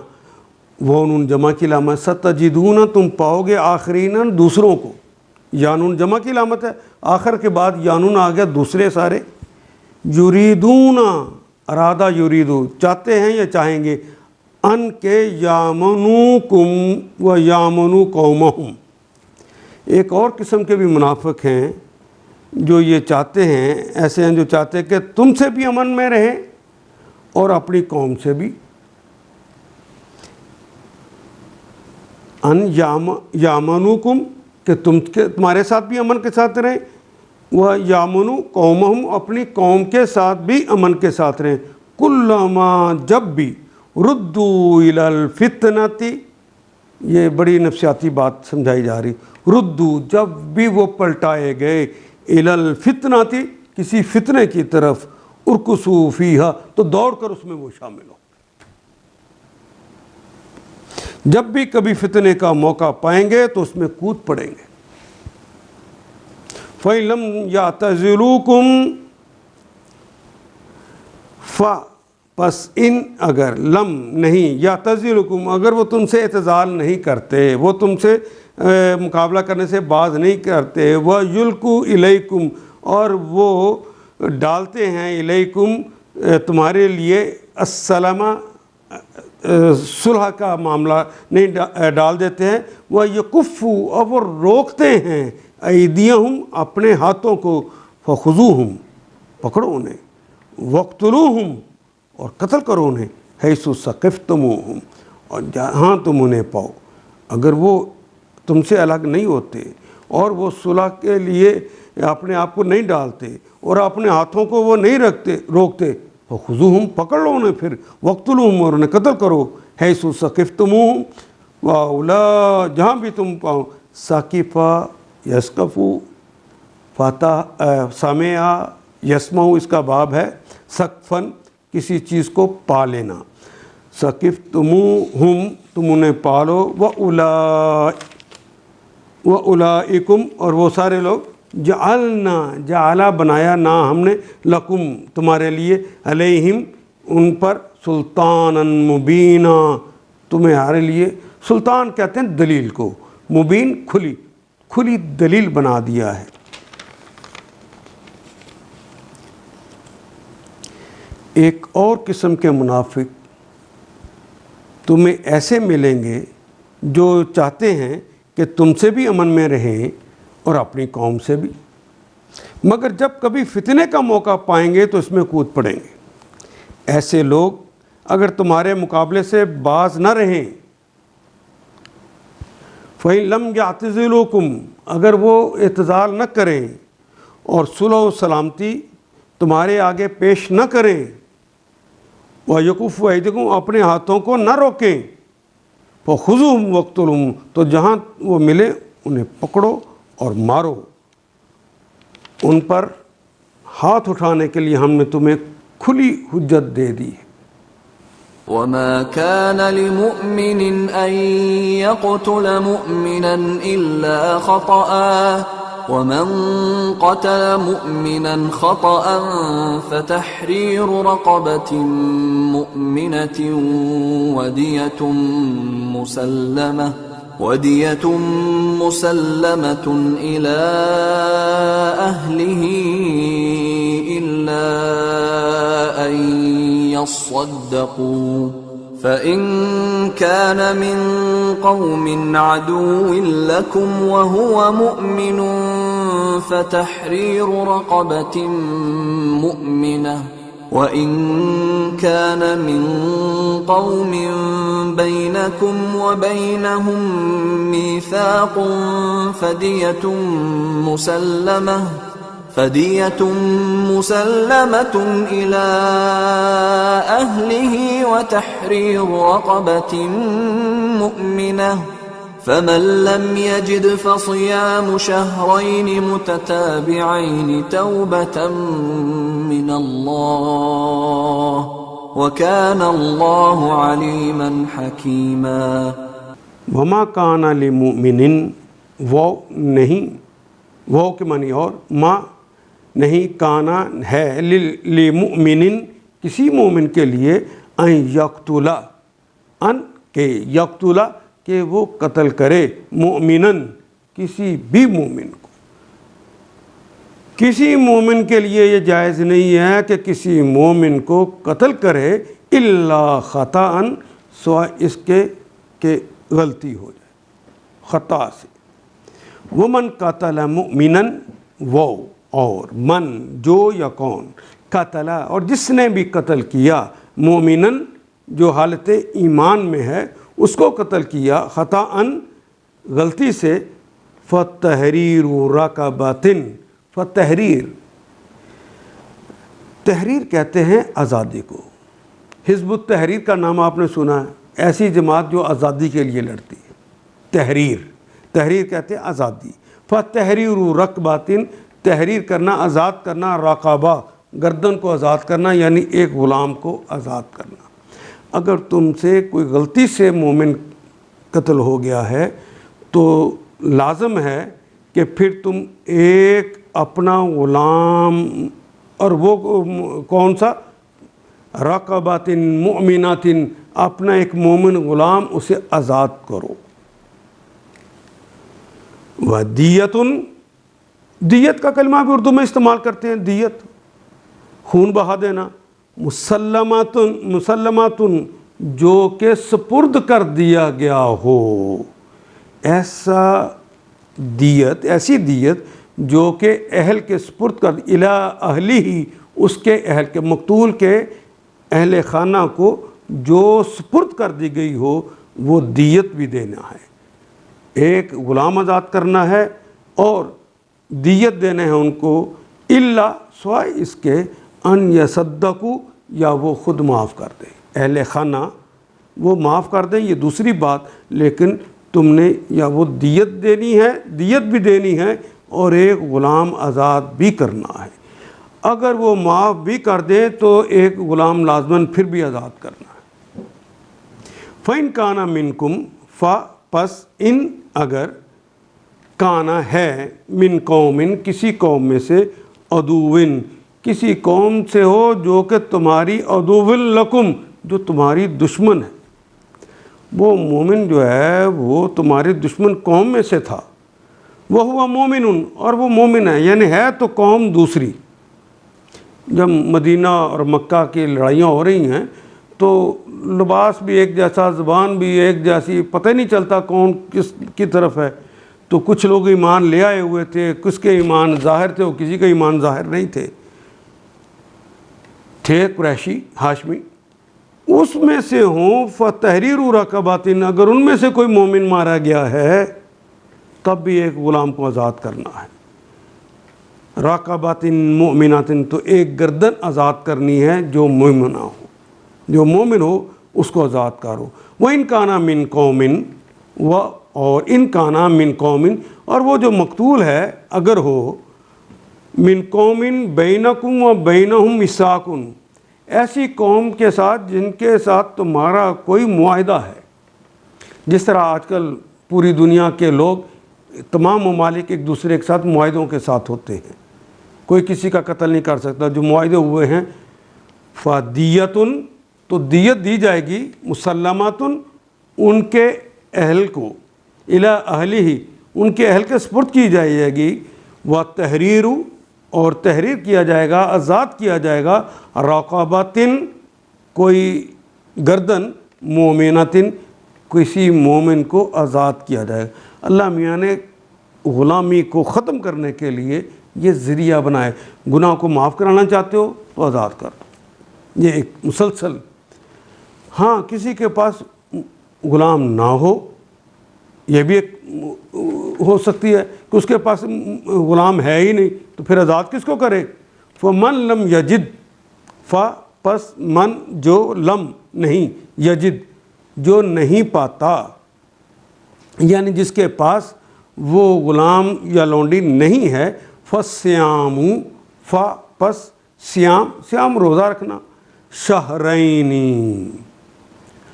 وہ نون جمع کی علامت، ستجدون تم پاؤ گے آخرین دوسروں کو، یانون جمع کی علامت ہے، آخر کے بعد یانون آ گیا دوسرے سارے، یریدون ارادہ یریدو چاہتے ہیں یا چاہیں گے، ان کے یامنوکم و یامنو قومہم، ایک اور قسم کے بھی منافق ہیں جو یہ چاہتے ہیں، ایسے ہیں جو چاہتے ہیں کہ تم سے بھی امن میں رہیں اور اپنی قوم سے بھی، ان یامنوکم کہ تمہارے ساتھ بھی امن کے ساتھ رہیں، وہ یامنو قومہم اپنی قوم کے ساتھ بھی امن کے ساتھ رہیں، کلما جب بھی ردو الی الفتنتی، یہ بڑی نفسیاتی بات سمجھائی جا رہی، ردو جب بھی وہ پلٹائے گئے، الی الفتنتی کسی فتنے کی طرف، ارکسو فیہا تو دوڑ کر اس میں وہ شامل ہو، جب بھی کبھی فتنے کا موقع پائیں گے تو اس میں کود پڑیں گے، فَإِلَمْ يَعْتَزِلُوكُمْ پس ان اگر لم نہیں یعتزلکم اگر وہ تم سے اعتزال نہیں کرتے، وہ تم سے مقابلہ کرنے سے باز نہیں کرتے، وَيُلْقُوا إِلَيْكُمْ اور وہ ڈالتے ہیں الیکم تمہارے لیے السلام صلح کا معاملہ نہیں ڈال دیتے ہیں، وَيَكُفُّوا اور وہ روکتے ہیں ایدیہم اپنے ہاتھوں کو، فخذوہم پکڑو انہیں، وقتلوہم اور قتل کرو انہیں، حیث ثقفتموہم اور جہاں تم انہیں پاؤ، اگر وہ تم سے الگ نہیں ہوتے اور وہ صلح کے لیے اپنے آپ کو نہیں ڈالتے اور اپنے ہاتھوں کو وہ نہیں روکتے، فخذوہم پکڑ لو انہیں، پھر وقتلوہم اور انہیں قتل کرو، حیث ثقفتموہم واولا جہاں بھی تم پاؤ، ثقفہ یسقفو فتح سمعا یسمعو اس کا باب ہے، سقفن کسی چیز کو پا لینا، ثقفتموہم تم انہیں پالو، وَأُولَئِكُمْ اور وہ سارے لوگ، جعلنا بنایا نا ہم نے، لکم تمہارے لیے، علیہم ان پر، سلطانا مبینا تمہارے لیے، سلطان کہتے ہیں دلیل کو، مبین کھلی دلیل بنا دیا ہے۔ ایک اور قسم کے منافق تمہیں ایسے ملیں گے جو چاہتے ہیں کہ تم سے بھی امن میں رہیں اور اپنی قوم سے بھی، مگر جب کبھی فتنے کا موقع پائیں گے تو اس میں کود پڑیں گے، ایسے لوگ اگر تمہارے مقابلے سے باز نہ رہیں، فَإِن لَمْ يَعْتَزِلُوكُمْ اگر وہ اعتزال نہ کریں اور صلح و سلامتی تمہارے آگے پیش نہ کریں، وَيَكُفُّوا أَيْدِيَكُمْ اپنے ہاتھوں کو نہ روکیں، فَخُذُوهُمْ وَاقْتُلُوهُمْ تو جہاں وہ ملے انہیں پکڑو اور مارو، ان پر ہاتھ اٹھانے کے لیے ہم نے تمہیں کھلی حجت دے دی ہے۔ وما كان لمؤمن أن يقتل مؤمنا إلا خطأ ومن قتل مؤمنا خطأ فتحرير رقبة مؤمنة ودية مسلمة إلى أهله إلا أن يصدقوا فإن كان من قوم عدو لكم وهو مؤمن فتحرير رقبة مؤمنة وإن كان من قوم بينكم وبينهم ميثاق فدية مسلمة إلى أهله وتحرير رقبة مؤمنة فمن لم يجد فصيام شهرين متتابعين توبة من الله وكان الله عليما حكيما۔ وما کان لمؤمن وہ نہیں، وہ کے معنی اور، ماں نہیں کانا ہے للمؤمن کسی مومن کے لیے ان یقتلا ان کہ یقتلا کہ وہ قتل کرے مؤمنن کسی بھی مومن کو. کسی مومن کے لیے یہ جائز نہیں ہے کہ کسی مومن کو قتل کرے الا خطأ سوائے اس کے کہ غلطی ہو جائے خطا سے. ومن قتل مؤمنا وہ اور من جو یا کون قتل اور جس نے بھی قتل کیا مومنن جو حالت ایمان میں ہے اس کو قتل کیا خطأ غلطی سے فتحریر رقبۃ فتحریر تحریر کہتے ہیں آزادی کو. حزب التحریر کا نام آپ نے سنا ہے, ایسی جماعت جو آزادی کے لیے لڑتی ہے. تحریر کہتے ہیں آزادی. فتحریر رقبۃ تحریر کرنا آزاد کرنا, رقبہ گردن کو آزاد کرنا یعنی ایک غلام کو آزاد کرنا. اگر تم سے کوئی غلطی سے مومن قتل ہو گیا ہے تو لازم ہے کہ پھر تم ایک اپنا غلام, اور وہ کون سا, رقبۃ مؤمنات اپنا ایک مومن غلام اسے آزاد کرو. ودیت دیت کا کلمہ بھی اردو میں استعمال کرتے ہیں. دیت خون بہا دینا. مسلمات جو کہ سپرد کر دیا گیا ہو, ایسا دیت ایسی دیت جو کہ اہل کے سپرد کر الی اہلی ہی اس کے اہل کے مقتول کے اہل خانہ کو جو سپرد کر دی گئی ہو وہ دیت بھی دینا ہے. ایک غلام آزاد کرنا ہے اور دیت دینے ہیں ان کو, الا سوائے اس کے ان یصدقوا یا وہ خود معاف کر دیں. اہل خانہ وہ معاف کر دیں یہ دوسری بات, لیکن تم نے یا وہ دیت دینی ہے, دیت بھی دینی ہے اور ایک غلام آزاد بھی کرنا ہے. اگر وہ معاف بھی کر دیں تو ایک غلام لازماً پھر بھی آزاد کرنا ہے. فَإِن كَانَ مِنْكُمْ پس ان اگر کانا ہے من قوم کسی قوم میں سے, عدوٍ کسی قوم سے ہو جو کہ تمہاری عدوٍ لکم جو تمہاری دشمن ہے. وہ مومن جو ہے وہ تمہاری دشمن قوم میں سے تھا. وہ ہوا مومن اور وہ مومن ہے, یعنی ہے تو قوم دوسری. جب مدینہ اور مکہ کی لڑائیاں ہو رہی ہیں تو لباس بھی ایک جیسا, زبان بھی ایک جیسی, پتہ نہیں چلتا کون کس کی طرف ہے. تو کچھ لوگ ایمان لے آئے ہوئے تھے, کس کے ایمان ظاہر تھے اور کسی کا ایمان ظاہر نہیں تھے قریشی ہاشمی. اس میں سے ہوں فتحریر رقبۃ اگر ان میں سے کوئی مومن مارا گیا ہے تب بھی ایک غلام کو آزاد کرنا ہے. رقبۃ مؤمنات تو ایک گردن آزاد کرنی ہے جو مومنہ ہو, جو مومن ہو اس کو آزاد کرو. وَإِن كَانَ مِن قَوْمٍ اور ان کانا من قوم اور وہ جو مقتول ہے اگر ہو من قوم بینکم و بینہم میثاق ایسی قوم کے ساتھ جن کے ساتھ تمہارا کوئی معاہدہ ہے. جس طرح آج کل پوری دنیا کے لوگ تمام ممالک ایک دوسرے کے ساتھ معاہدوں کے ساتھ ہوتے ہیں, کوئی کسی کا قتل نہیں کر سکتا. جو معاہدے ہوئے ہیں فدیت تو دیت دی جائے گی, مسلمات ان کے اہل کو, الی اہلی ہی ان کے اہل کے سپرد کی جائے گی. و تحریر اور تحریر کیا جائے گا, آزاد کیا جائے گا. رقبۃ کوئی گردن, مومنۃ کسی مومن کو آزاد کیا جائے گا. اللہ میاں نے غلامی کو ختم کرنے کے لیے یہ ذریعہ بنائے. گناہ کو معاف کرانا چاہتے ہو تو آزاد کر دو, یہ ایک مسلسل. ہاں کسی کے پاس غلام نہ ہو, یہ بھی ایک ہو سکتی ہے کہ اس کے پاس غلام ہے ہی نہیں تو پھر آزاد کس کو کرے. فمن لم یجد پس من جو لم نہیں, یجد جو نہیں پاتا, یعنی جس کے پاس وہ غلام یا لونڈی نہیں ہے. فصیام پس سیام روزہ رکھنا. شہرینی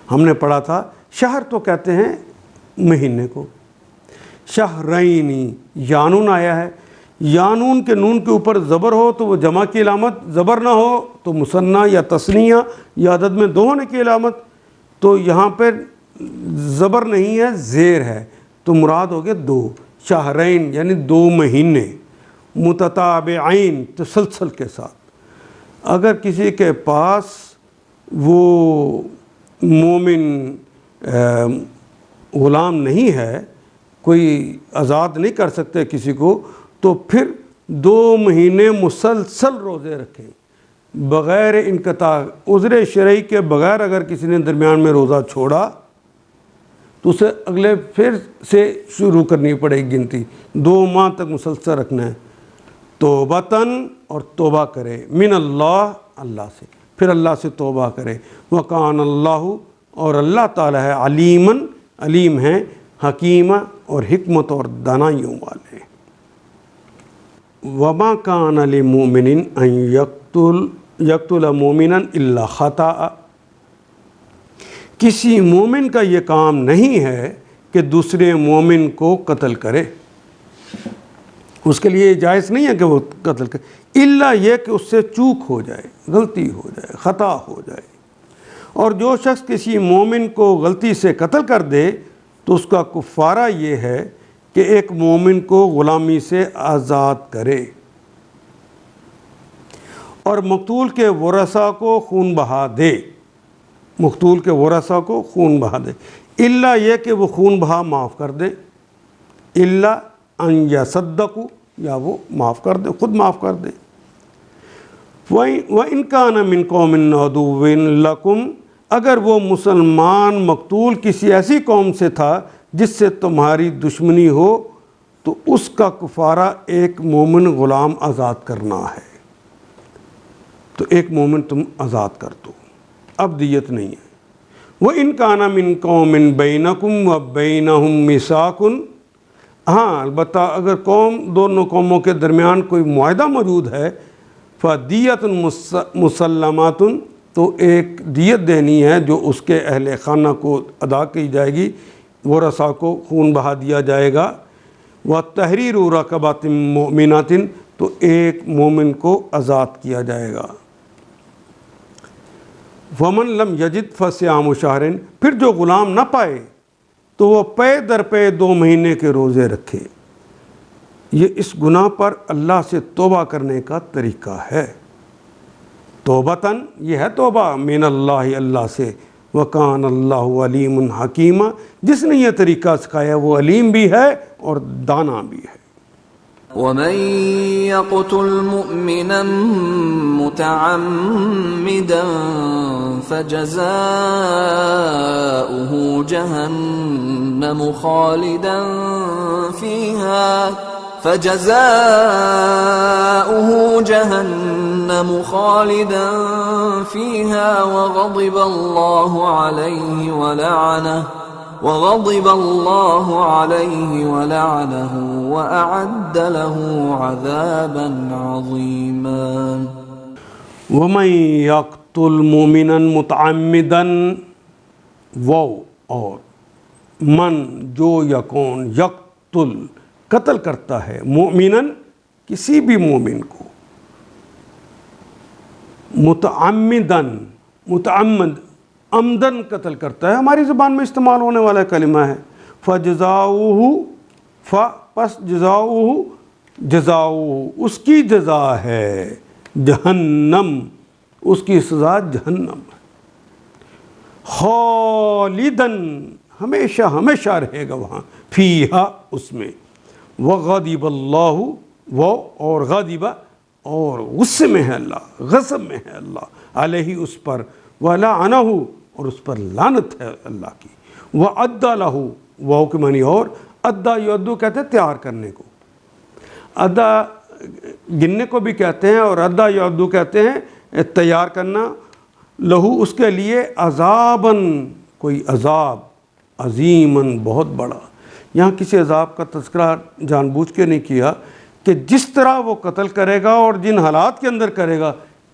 ہم نے پڑھا تھا, شہر تو کہتے ہیں مہینے کو, شہرینی یانون آیا ہے, یا نون کے نون کے اوپر زبر ہو تو وہ جمع کی علامت، زبر نہ ہو تو مثنیٰ یا تثنیہ یا عدد میں دو ہونے کی علامت. تو یہاں پہ زبر نہیں ہے، زیر ہے، تو مراد ہو گیا دو. شہرین یعنی 2 مہینے، متتابعین تسلسل کے ساتھ. اگر کسی کے پاس وہ مومن غلام نہیں ہے، کوئی آزاد نہیں کر سکتے کسی کو، تو پھر 2 مہینے مسلسل روزے رکھیں بغیر انقطاع. عذر شرعی کے بغیر اگر کسی نے درمیان میں روزہ چھوڑا تو اسے اگلے پھر سے شروع کرنی پڑے گی گنتی. 2 ماہ تک مسلسل رکھنا ہے. توبتاً اور توبہ کرے، من اللہ اللہ سے، پھر اللہ سے توبہ کرے. وکان اللہ اور اللہ تعالیٰ ہے علیماً علیم ہیں، حکیمہ اور حکمت اور دانائیوں والے. وما کان لمؤمن ان یقتل مومنا الا خطأ، کسی مومن کا یہ کام نہیں ہے کہ دوسرے مومن کو قتل کرے. اس کے لیے جائز نہیں ہے کہ وہ قتل کرے، الا یہ کہ اس سے چوک ہو جائے، غلطی ہو جائے، خطا ہو جائے. اور جو شخص کسی مومن کو غلطی سے قتل کر دے تو اس کا کفارہ یہ ہے کہ ایک مومن کو غلامی سے آزاد کرے اور مقتول کے ورثاء کو خون بہا دے. مقتول کے ورثاء کو خون بہا دے، الا یہ کہ وہ خون بہا معاف کر دے. الا ان یصدقوا، یا وہ معاف کر دے، خود معاف کر دے. وَإِن كَانَ مِن قَوْمٍ عَدُوٍّ لَكُمْ، اگر وہ مسلمان مقتول کسی ایسی قوم سے تھا جس سے تمہاری دشمنی ہو تو اس کا کفارہ ایک مومن غلام آزاد کرنا ہے. تو ایک مومن تم آزاد کر دو، اب دیت نہیں ہے. وَإِن كَانَ مِن قَوْمٍ بَيْنَكُمْ وَبَيْنَهُمْ مِيثَاقٌ، ہاں البتہ اگر دونوں قوموں کے درمیان کوئی معاہدہ موجود ہے، فَدِيَةٌ مُسَلَّمَةٌ، تو ایک دیت دینی ہے جو اس کے اہل خانہ کو ادا کی جائے گی، ورثاء کو خون بہا دیا جائے گا. وَتَحْرِيرُ رَقَبَةٍ مُؤْمِنَةٍ، تو ایک مومن کو آزاد کیا جائے گا. وَمَن لَمْ يَجِدْ فَصِيَامُ شَهْرٍ، پھر جو غلام نہ پائے تو وہ پے در پے 2 مہینے کے روزے رکھے. یہ اس گناہ پر اللہ سے توبہ کرنے کا طریقہ ہے. توبتاً یہ ہے توبہ من اللہ اللہ سے. وکان اللہ علیم حکیمہ، جس نے یہ طریقہ سکھایا وہ علیم بھی ہے اور دانا بھی ہے. ومن يقتل مؤمنا متعمدا فجزاؤه جهنم خالدا فيها وغضب الله عليه ولعنه وأعد له عذابا عظيما. ومن يقتل مؤمنا متعمدا، وہ اور من جو یکون یقتل قتل کرتا ہے، مومنن کسی بھی مومن کو، متعمدن متعمد عمدن قتل کرتا ہے، ہماری زبان میں استعمال ہونے والا کلمہ ہے. فجزاؤہ، پس جزاؤہ، جزاؤہ اس کی جزا ہے جہنم، اس کی سزا جہنم ہے. خالدن، ہمیشہ ہمیشہ رہے گا وہاں، فیہا اس میں. وغضب اللہ، وہ اور غضب اور غصے میں ہے اللہ، غضب میں ہے اللہ، علیہ اس پر، ولعنہ اور اس پر لعنت ہے اللہ کی. وعد لہ، واو کے معنی اور، ادا یعدو کہتے ہیں تیار کرنے کو، ادا گننے کو بھی کہتے ہیں اور ادا یعدو کہتے ہیں تیار کرنا. لہو اس کے لیے، عذاباً کوئی عذاب، عظیماً بہت بڑا. یہاں کسی عذاب کا تذکرہ جان بوجھ کے نہیں کیا کہ جس طرح وہ قتل کرے گا اور جن حالات کے اندر کرے گا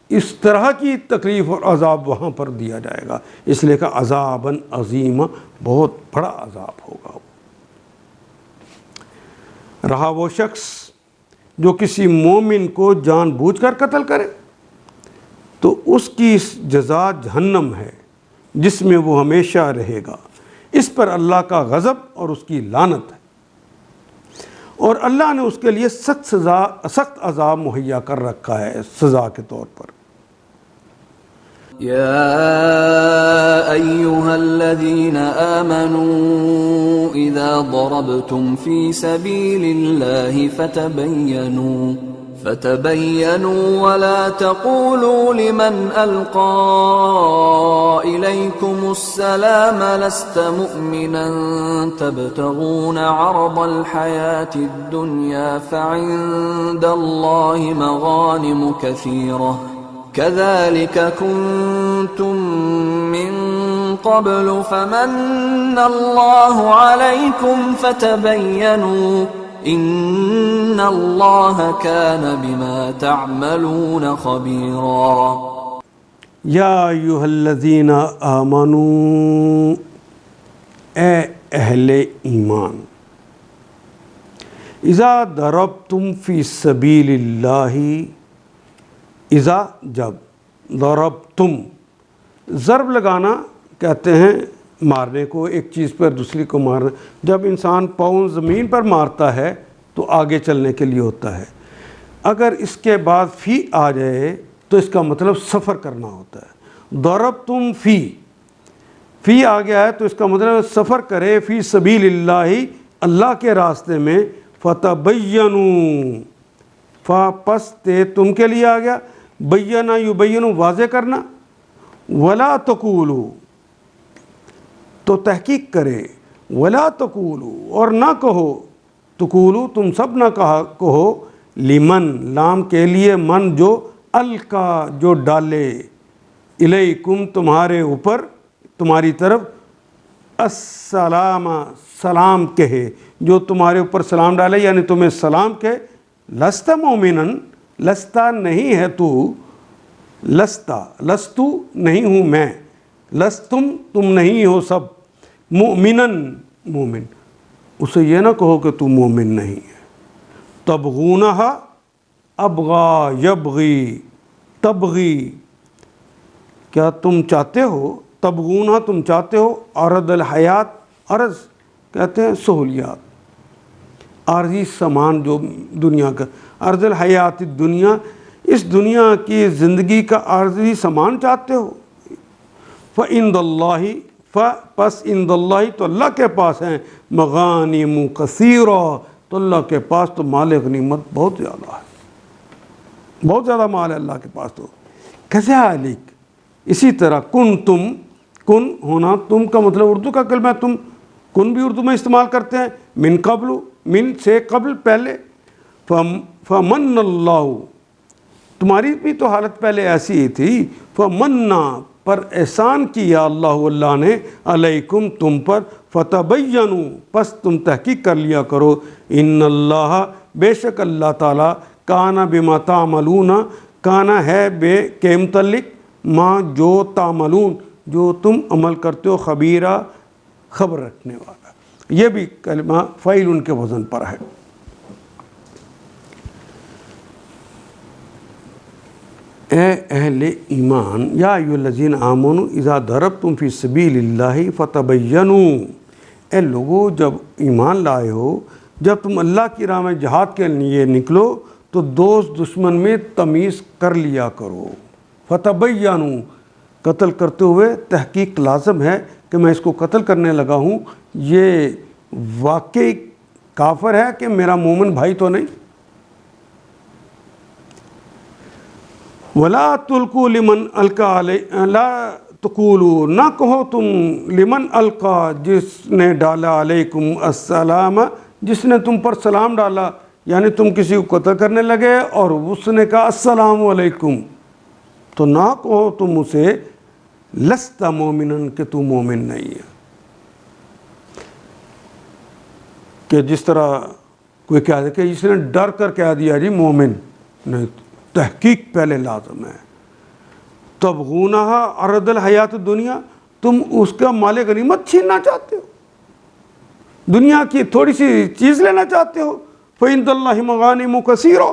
اس طرح کی تکلیف اور عذاب وہاں پر دیا جائے گا، اس لیے کہ عذاباً عظیمہ، بہت بڑا عذاب ہوگا. رہا وہ شخص جو کسی مومن کو جان بوجھ کر قتل کرے تو اس کی جزا جہنم ہے جس میں وہ ہمیشہ رہے گا، اس پر اللہ کا غضب اور اس کی لعنت ہے، اور اللہ نے اس کے لیے سخت عذاب مہیا کر رکھا ہے سزا کے طور پر۔ يا أيها الذين آمنوا إذا ضربتم في سبيل الله فتبينوا ولا تقولوا لمن ألقى إليكم السلام لست مؤمنا تبتغون عرض الحياة الدنيا فعند الله مغانم كثيرة كذلك كنتم من قبل فمن الله عليكم فتبينوا إن الله كان بما تعملون خبيرا۔ یا ایھا الذین آمنوا، اے اہل ایمان، اذا ضربتم فی سبیل اللہ، اذا جب، ضربتم ضرب لگانا کہتے ہیں مارنے کو، ایک چیز پر دوسری کو مارنا۔ جب انسان پاؤں زمین پر مارتا ہے تو آگے چلنے کے لیے ہوتا ہے، اگر اس کے بعد فی آ جائے تو اس کا مطلب سفر کرنا ہوتا ہے۔ ضربتم فی آ گیا ہے تو اس کا مطلب سفر کرے، فی سبیل اللہ، اللہ کے راستے میں، فتبینوا، فا پس تے تم کے لیے آ گیا، بینا یبینوا واضح کرنا، ولا تقولوا تو تحقیق کرے، ولا تقولوا اور نہ کہو، تقولوا تم سب نہ کہو، لمن لام کے لیے، من جو، القا جو ڈالے، الیکم تمہارے اوپر، تمہاری طرف، السلام سلام کہے، جو تمہارے اوپر سلام ڈالے یعنی تمہیں سلام کہے، لست مومنن، لستا نہیں ہے تو، لستا لستو نہیں ہوں میں، لستم تم نہیں ہو سب، مومنن مومن، اسے یہ نہ کہو کہ تو مومن نہیں ہے۔ تبغونہا ابغا یبغی، تبغی کیا تم چاہتے ہو، تبغونہا تم چاہتے ہو، عرض الحیات، عرض کہتے ہیں سہولیات، عارضی سامان جو دنیا کا، عرض الحیات دنیا، اس دنیا کی زندگی کا عارضی سامان چاہتے ہو، فعند اللہ، پس عند اللہ تو اللہ کے پاس ہیں، مغانم کثیرہ تو اللہ کے پاس تو مال غنیمت بہت زیادہ ہے، بہت زیادہ مال ہے اللہ کے پاس تو۔ کذالک اسی طرح، کن ہونا، تم کا مطلب اردو کا کلمہ ہے، تم کن بھی اردو میں استعمال کرتے ہیں، من قبل، من سے قبل پہلے، فمن اللہ تمہاری بھی تو حالت پہلے ایسی ہی تھی، فمنا پر احسان کیا اللہ نے، علیکم تم پر، فتبینوا پس تم تحقیق کر لیا کرو، ان اللہ بے شک اللہ تعالیٰ، کانا بما تعملون، کانا ہے بے کے متعلق، ما جو تعملون جو تم عمل کرتے ہو، خبیرہ خبر رکھنے والا۔ یہ بھی کلمہ فعیل ان کے وزن پر ہے۔ اے اہل ایمان، یا ایھا الذین آمنوا اذا ضربتم فی سبیل اللہ فتبینوا، اے لوگو جب ایمان لائے ہو، جب تم اللہ کی راہ میں جہاد کے لیے نکلو تو دوست دشمن میں تمیز کر لیا کرو۔ فتبینوا قتل کرتے ہوئے تحقیق لازم ہے کہ میں اس کو قتل کرنے لگا ہوں، یہ واقعی کافر ہے کہ میرا مومن بھائی تو نہیں۔ ولا تلقوا لمن القا لا تقولوا نہ کہو تم، لمن القا جس نے ڈالا، علیکم السلام جس نے تم پر سلام ڈالا، یعنی تم کسی کو قتل کرنے لگے اور اس نے کہا السلام علیکم، تو نہ کہو تم اسے لست مومنن کہ تو مومن نہیں ہے۔ کہ جس طرح کوئی کہہ دے کہ جس نے ڈر کر کہہ دیا جی مومن نہیں، تحقیق پہلے لازم ہے۔ تبغونہا عرض الحیات الدنیا، تم اس کا مال غنیمت چھیننا چاہتے ہو، دنیا کی تھوڑی سی چیز لینا چاہتے ہو، فَإِنَّ اللَّهِ مَغَانِمُ كَثِيرٌ،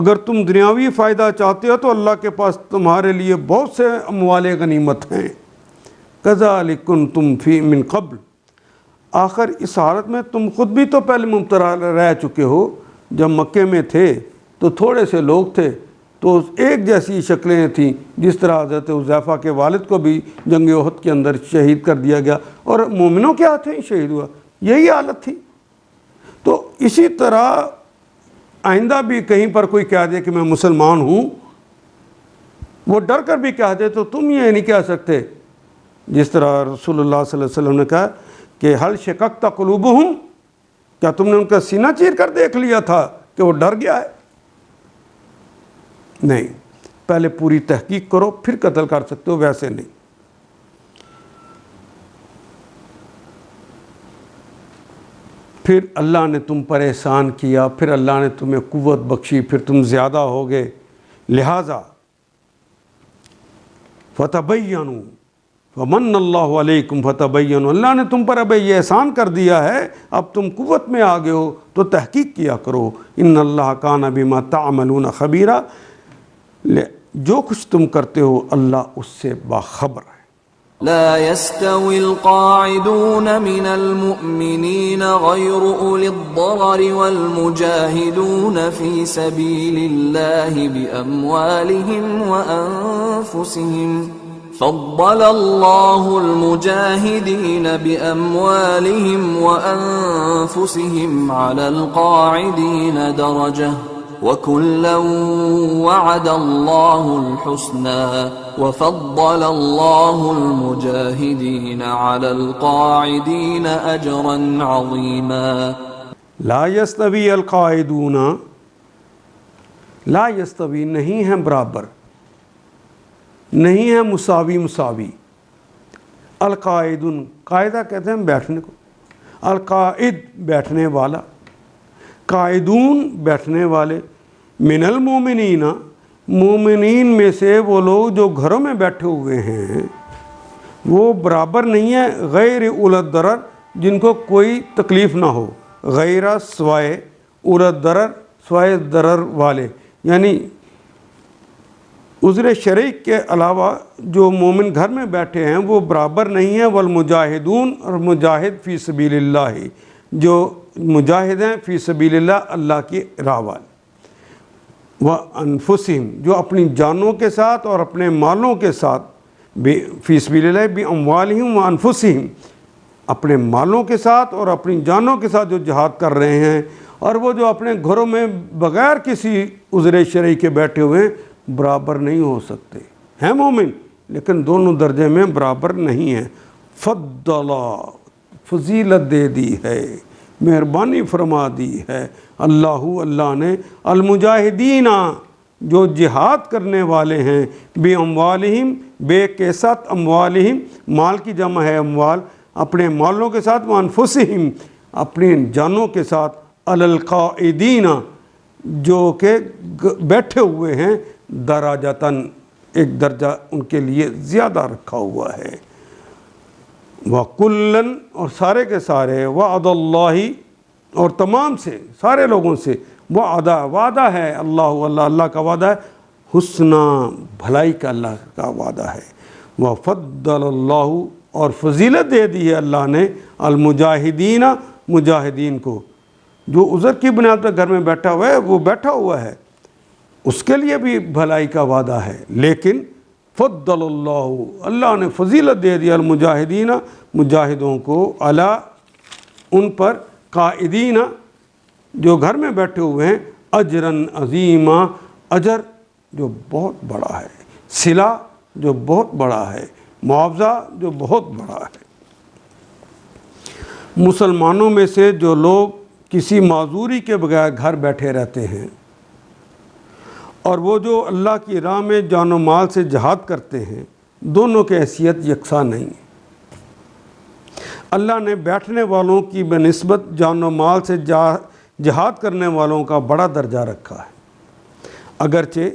اگر تم دنیاوی فائدہ چاہتے ہو تو اللہ کے پاس تمہارے لیے بہت سے اموال غنیمت ہیں. كَذَلِكَ كُنْتُمْ فِي مِنْ قَبْلُ، آخر اس حالت میں تم خود بھی تو پہلے مبتلا رہ چکے ہو. جب مکے میں تھے تو تھوڑے سے لوگ تھے تو ایک جیسی شکلیں تھیں، جس طرح حضرت حذیفہ کے والد کو بھی جنگ احد کے اندر شہید کر دیا گیا اور مومنوں کے ہاتھوں ہی شہید ہوا، یہی حالت تھی. تو اسی طرح آئندہ بھی کہیں پر کوئی کہہ دے کہ میں مسلمان ہوں، وہ ڈر کر بھی کہہ دے تو تم یہ نہیں کہہ سکتے. جس طرح رسول اللہ صلی اللہ علیہ وسلم نے کہا کہ حل شققت قلوبہم، کیا تم نے ان کا سینہ چیر کر دیکھ لیا تھا کہ وہ ڈر گیا ہے؟ نہیں، پہلے پوری تحقیق کرو پھر قتل کر سکتے ہو، ویسے نہیں. پھر اللہ نے تم پر احسان کیا، پھر اللہ نے تمہیں قوت بخشی، پھر تم زیادہ ہو گئے. لہٰذا فتبینوا ومن اللہ علیکم فتبینوا، اللہ نے تم پر اب یہ احسان کر دیا ہے، اب تم قوت میں آ گئے ہو تو تحقیق کیا کرو. ان اللہ کان بما تعملون خبیرا، جو کچھ تم کرتے ہو اللہ اس سے باخبر ہے. لا يستوي القاعدون من المؤمنين غير أولي الضرر والمجاهدون في سبيل الله بأموالهم وأنفسهم، فضل الله المجاهدين بأموالهم وأنفسهم على القاعدين درجة، وَكُلًّا وَعَدَ اللَّهُ الْحُسْنَى وَفَضَّلَ اللَّهُ الْمُجَاهِدِينَ عَلَى الْقَاعِدِينَ أَجْرًا عَظِيمًا. لا يستوی القاعدون، لا یستوی نہیں ہیں برابر، نہیں ہیں مساوی. القاعدون، قاعدہ کہتے ہیں بیٹھنے کو، القاعد بیٹھنے والا، قاعدون بیٹھنے والے. من المومنین، مومنین میں سے وہ لوگ جو گھروں میں بیٹھے ہوئے ہیں وہ برابر نہیں ہے. غیر اولی الضرر، جن کو کوئی تکلیف نہ ہو، غیر سوائے اولی الضرر، سوائے ضرر والے، یعنی عذر شرعی کے علاوہ جو مومن گھر میں بیٹھے ہیں وہ برابر نہیں ہیں. والمجاہدون، اور مجاہد فی سبیل اللہ، جو مجاہد ہیں فی سبیل اللہ، اللہ کی راہ والے. وَأَنفُسِهِمْ، جو اپنی جانوں کے ساتھ اور اپنے مالوں کے ساتھ، فی سبیل اللہ بِأَمْوَالِهِمْ وَأَنفُسِهِمْ، اپنے مالوں کے ساتھ اور اپنی جانوں کے ساتھ جو جہاد کر رہے ہیں. اور وہ جو اپنے گھروں میں بغیر کسی عذر شرعی کے بیٹھے ہوئے ہیں برابر نہیں ہو سکتے. ہیں مومن لیکن دونوں درجے میں برابر نہیں ہیں. فضل، فضیلت دے دی ہے، مہربانی فرما دی ہے اللہ نے، المجاہدین، جو جہاد کرنے والے ہیں، بے اموالہم، بے کے ساتھ اموالہم، مال کی جمع ہے اموال، اپنے مالوں کے ساتھ، وانفسہم، اپنی جانوں کے ساتھ، علی القاعدین، جو کہ بیٹھے ہوئے ہیں، دراجتاً، ایک درجہ ان کے لیے زیادہ رکھا ہوا ہے. وَكُلًّا، اور سارے کے سارے، وعد اللہ، اور تمام سے سارے لوگوں سے، وعدہ ہے اللہ کا وعدہ ہے، حسنہ، بھلائی کا اللہ کا وعدہ ہے. وَفَضَّلَ اللَّهُ، اور فضیلت دے دی ہے اللہ نے، المجاہدین، مجاہدین کو. جو عذر کی بنیاد پر گھر میں بیٹھا ہوا ہے وہ بیٹھا ہوا ہے، اس کے لیے بھی بھلائی کا وعدہ ہے. لیکن فضل اللہ نے فضیلت دے دیا المجاہدین، مجاہدوں کو، علی، ان پر، قائدین، جو گھر میں بیٹھے ہوئے ہیں، اجراً عظیما، اجر جو بہت بڑا ہے، صلہ جو بہت بڑا ہے، معاوضہ جو بہت بڑا ہے. مسلمانوں میں سے جو لوگ کسی معذوری کے بغیر گھر بیٹھے رہتے ہیں اور وہ جو اللہ کی راہ میں جان و مال سے جہاد کرتے ہیں، دونوں کی حیثیت یکساں نہیں ہے. اللہ نے بیٹھنے والوں کی بنسبت جان و مال سے جہاد کرنے والوں کا بڑا درجہ رکھا ہے. اگرچہ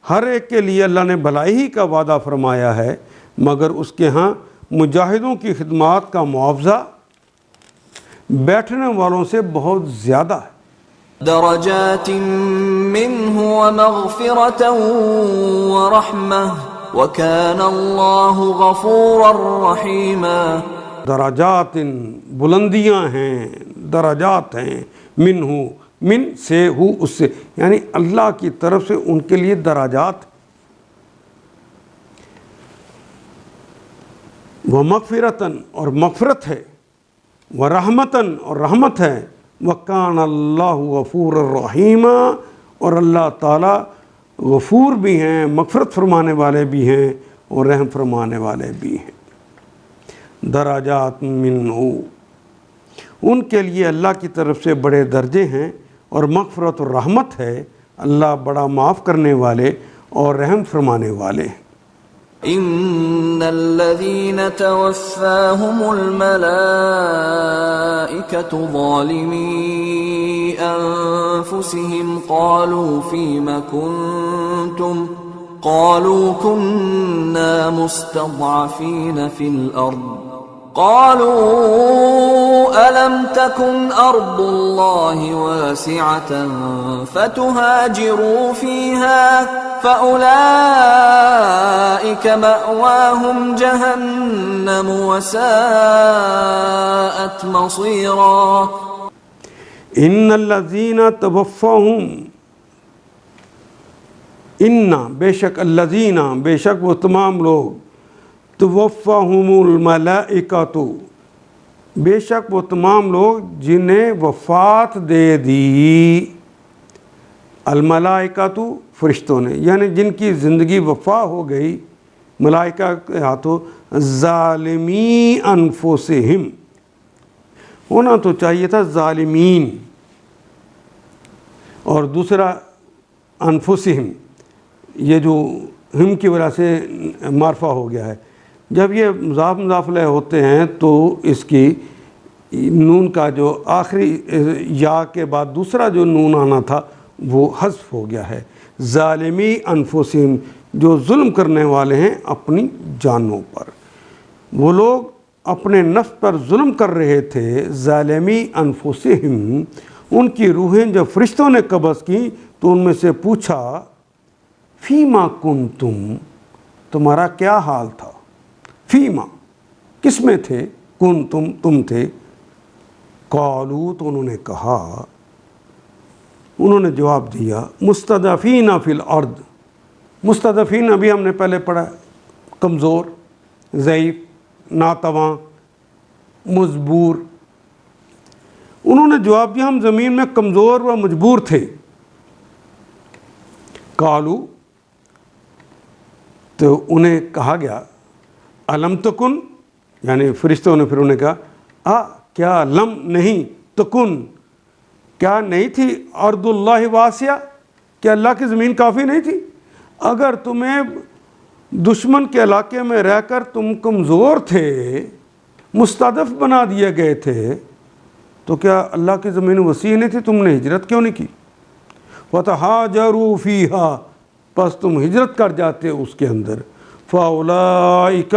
ہر ایک کے لیے اللہ نے بھلائی ہی کا وعدہ فرمایا ہے، مگر اس کے ہاں مجاہدوں کی خدمات کا معاوضہ بیٹھنے والوں سے بہت زیادہ ہے۔ درجات منه ومغفرة ورحمة وكان الله غفورا رحيما۔ درجات بلندیاں ہیں، درجات ہیں، منہ من سے ہو اس سے، یعنی اللہ کی طرف سے ان کے لیے درجات، ومغفرتاً اور مغفرت ہے، ورحمتاً اور رحمت ہے، وکان اللہ غفور الرحیم، اور اللہ تعالیٰ غفور بھی ہیں، مغفرت فرمانے والے بھی ہیں اور رحم فرمانے والے بھی ہیں۔ درجات منہ، ان کے لیے اللہ کی طرف سے بڑے درجے ہیں اور مغفرت اور رحمت ہے، اللہ بڑا معاف کرنے والے اور رحم فرمانے والے ہیں۔ ان الذين توفاهم الملائكة ظالمي انفسهم قالوا فيما كنتم قالوا كنا مستضعفين في الارض قالوا ألم تكن أرض الله واسعة فتهاجروا فيها فأولئك مأواهم جهنم وساءت مصيرا۔ ان الذین توفاہم، ان بے شک الذین، بے شک وہ تمام لوگ، توفاہم الملائکۃ، بے شک وہ تمام لوگ جنہیں وفات دے دی، الملائکۃ فرشتوں نے، یعنی جن کی زندگی وفا ہو گئی ملائکہ کے ہاتھوں، ظالمی انفسہم، ہونا تو چاہیے تھا ظالمین، اور دوسرا انفسہم، یہ جو ہم کی وجہ سے معرفہ ہو گیا ہے۔ جب یہ مضاف مضاف الیہ ہوتے ہیں تو اس کی نون کا جو آخری یا کے بعد دوسرا جو نون آنا تھا وہ حذف ہو گیا ہے۔ ظالمی انفسہم، جو ظلم کرنے والے ہیں اپنی جانوں پر، وہ لوگ اپنے نفس پر ظلم کر رہے تھے۔ ظالمی انفسہم، ان کی روحیں جب فرشتوں نے قبض کی تو ان میں سے پوچھا فیما کنتم، تمہارا کیا حال تھا؟ فیما، کس میں تھے؟ کنتم، تم تھے۔ قالو، تو انہوں نے کہا، انہوں نے جواب دیا، مستضعفین فی الارض، مستضعفین ابھی ہم نے پہلے پڑھا، کمزور، ضعیف، ناتواں، مجبور۔ انہوں نے جواب دیا ہم زمین میں کمزور و مجبور تھے۔ قالو، تو انہیں کہا گیا، علم تکن، یعنی فرشتوں نے پھر انہیں کہا کیا لم نہیں، تکن کیا نہیں تھی، ارض اللہ واسعہ، کیا اللہ کی زمین کافی نہیں تھی؟ اگر تمہیں دشمن کے علاقے میں رہ کر تم کمزور تھے، مستضعف بنا دیے گئے تھے، تو کیا اللہ کی زمین وسیع نہیں تھی؟ تم نے ہجرت کیوں نہیں کی؟ وَتَحَاجَرُوا فِيهَا، پس تم ہجرت کر جاتے اس کے اندر۔ فَأُولَئِكَ،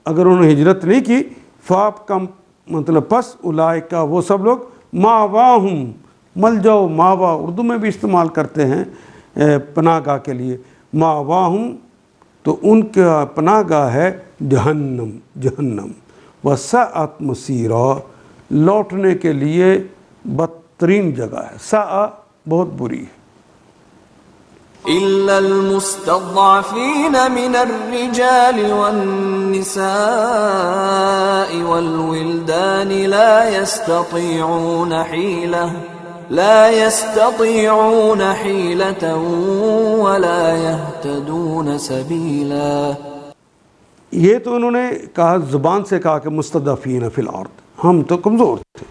اگر انہوں نے ہجرت نہیں کی، فاپ کا مطلب پس، اولئکا وہ سب لوگ، ماواہم، ملجأ ماوا اردو میں بھی استعمال کرتے ہیں پناہ گاہ کے لیے، ماواہم، تو ان کا پناہ گاہ ہے جہنم، جہنم، وساءت مصیرا، لوٹنے کے لیے بدترین جگہ ہے، ساء بہت بری ہے۔ إلا المستضعفين من الرجال والنساء والولدان لا يستطيعون حيلة ولا يهتدون سبيلا۔ یہ تو انہوں نے کہا، زبان سے کہا کہ مستضعفین فی الارض، ہم تو کمزور تھے۔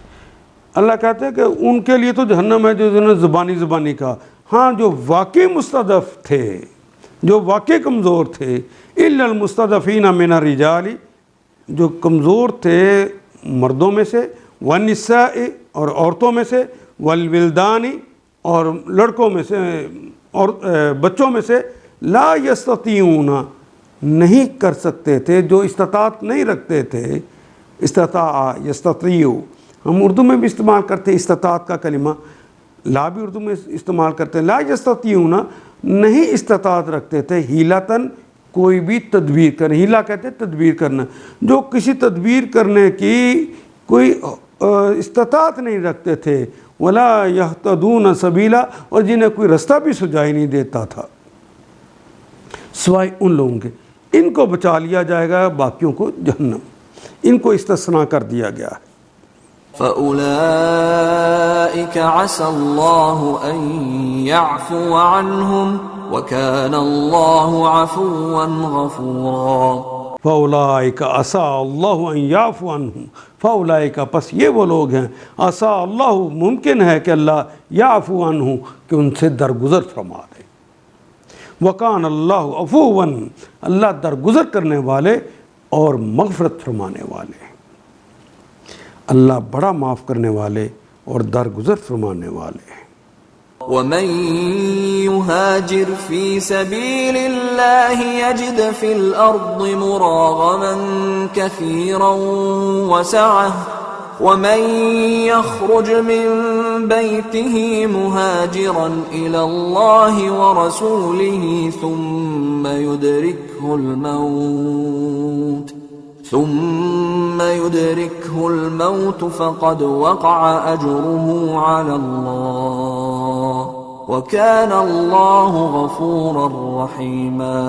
اللہ کہتے ہیں کہ ان کے لیے تو جہنم ہے جو انہوں نے زبانی کہا۔ ہاں، جو واقعی مستضعف تھے، جو واقعی کمزور تھے، الا المستضعفین من الرجال، جو کمزور تھے مردوں میں سے، والنساء اور عورتوں میں سے، والولدان اور لڑکوں میں سے اور بچوں میں سے، لا یستطیعون نہیں کر سکتے تھے، جو استطاعت نہیں رکھتے تھے، استطاع یستطیع ہم اردو میں بھی استعمال کرتے ہیں استطاعت کا کلمہ، لا بھی اردو میں استعمال کرتے ہیں. لا یستطیعون نہیں استطاعت رکھتے تھے، ہیلتن کوئی بھی تدبیر کرنا، ہیلا کہتے ہیں تدبیر کرنا، جو کسی تدبیر کرنے کی کوئی استطاعت نہیں رکھتے تھے. ولا یہتدون سبیلا اور جنہیں کوئی رستہ بھی سجائی نہیں دیتا تھا سوائے ان لوگوں کے. ان کو بچا لیا جائے گا، باقیوں کو جہنم. ان کو استثناء کر دیا گیا ہے. فَأُولَئِكَ عَسَى اللَّهُ أَن يَعْفُوَ عَنْهُمْ وَكَانَ اللَّهُ عَفُوًّا غَفُورًا. فَأُولَئِكَ عَسَى اللَّهُ أَن يَعْفُوَ عَنْهُمْ فَأُولَئِكَ پس یہ وہ لوگ ہیں عَسَى اللہ ممکن ہے کہ اللہ يَعْفُوَ عَنْهُ کہ ان سے درگزر فرما دے. وَكَانَ اللَّهُ عَفُوًّا اللہ درگزر کرنے والے اور مغفرت فرمانے والے. اللہ بڑا معاف کرنے والے اور درگزر فرمانے والے ہیں. وَمَن يُهَاجِرْ فِي سَبِيلِ اللَّهِ يَجِدْ فِي الْأَرْضِ مُرَاغَمًا كَثِيرًا وَسَعَةً وَمَن يَخْرُجْ مِن بَيْتِهِ مُهَاجِرًا إِلَى اللَّهِ وَرَسُولِهِ ثُمَّ يُدْرِكْهُ الموت فقد وقع أجره على الله وكان الله غفورا رحيما.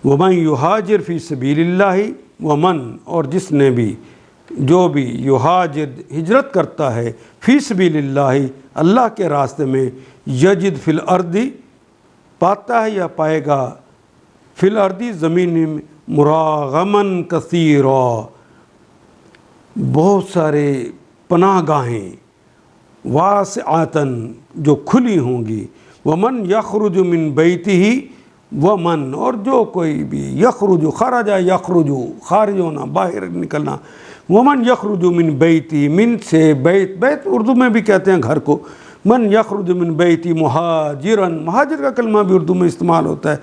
ومن يهاجر في سبيل الله ومن اور جس نے بھی جو بھی یہاجر ہجرت کرتا ہے فی سبیل اللہ اللہ کے راستے میں یجد فی الارض پاتا ہے یا پائے گا فی الارض زمین میں مراغمن کثیرا بہت سارے پناہ گاہیں واسعاتن جو کھلی ہوں گی. ومن یخرج من بیتہ ومن اور جو کوئی بھی یخرج خرج یخرج خارج ہونا باہر نکلنا. ومن یخرج من بیتہ من سے بیت بیت اردو میں بھی کہتے ہیں گھر کو. من یخرج من بیتہ مہاجرن مہاجر کا کلمہ بھی اردو میں استعمال ہوتا ہے.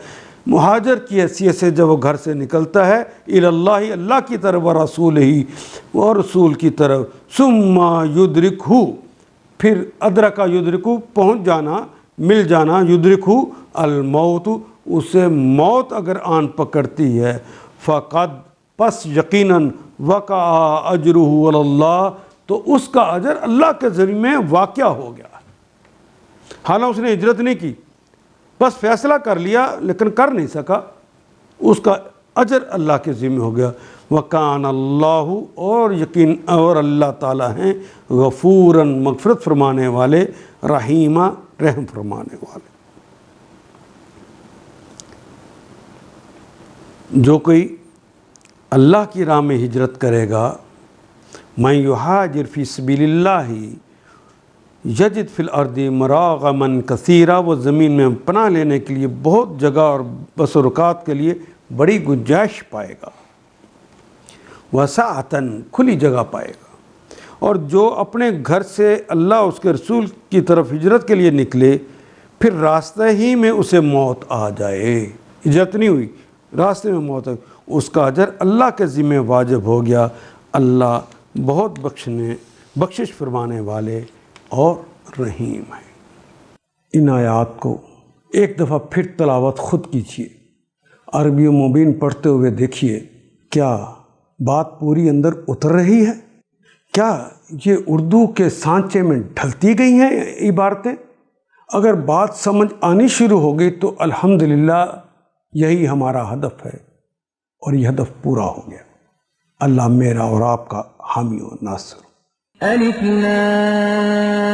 مہاجر کی حیثیت سے جب وہ گھر سے نکلتا ہے الی اللہ اللہ کی طرف و رسول ہی اور رسول کی طرف ثم یدرکہ پھر ادرکا یدرکہ پہنچ جانا مل جانا یدرکہ الموت اسے موت اگر آن پکڑتی ہے فقد پس یقیناً وقع اجرہ علی اللہ تو اس کا اجر اللہ کے ذریعے میں واقع ہو گیا. حالانکہ اس نے ہجرت نہیں کی بس فیصلہ کر لیا لیکن کر نہیں سکا اس کا اجر اللہ کے ذمہ ہو گیا. وَكَانَ اللَّهُ اور یقین اور اللہ تعالیٰ ہیں غفوراً مغفرت فرمانے والے رحیمہ رحم فرمانے والے. جو کوئی اللہ کی راہ میں ہجرت کرے گا مَن يُهَاجِرْ فِي سَبِيلِ اللَّهِ یجد فی الارض مراغمن کثیرا وہ زمین میں پناہ لینے کے لیے بہت جگہ اور بس و رکات کے لیے بڑی گنجائش پائے گا. وسعتن کھلی جگہ پائے گا. اور جو اپنے گھر سے اللہ اس کے رسول کی طرف ہجرت کے لیے نکلے پھر راستے ہی میں اسے موت آ جائے ہجرت نہیں ہوئی راستے میں موت آئی اس کا اجر اللہ کے ذمہ واجب ہو گیا. اللہ بہت بخشش فرمانے والے اور رحیم ہے. ان آیات کو ایک دفعہ پھر تلاوت خود کیجیے عربی و مبین پڑھتے ہوئے دیکھیے کیا بات پوری اندر اتر رہی ہے. کیا یہ اردو کے سانچے میں ڈھلتی گئی ہیں عبارتیں. اگر بات سمجھ آنی شروع ہو گئی تو الحمدللہ یہی ہمارا ہدف ہے اور یہ ہدف پورا ہو گیا. اللہ میرا اور آپ کا حامی و ناصر. الف لام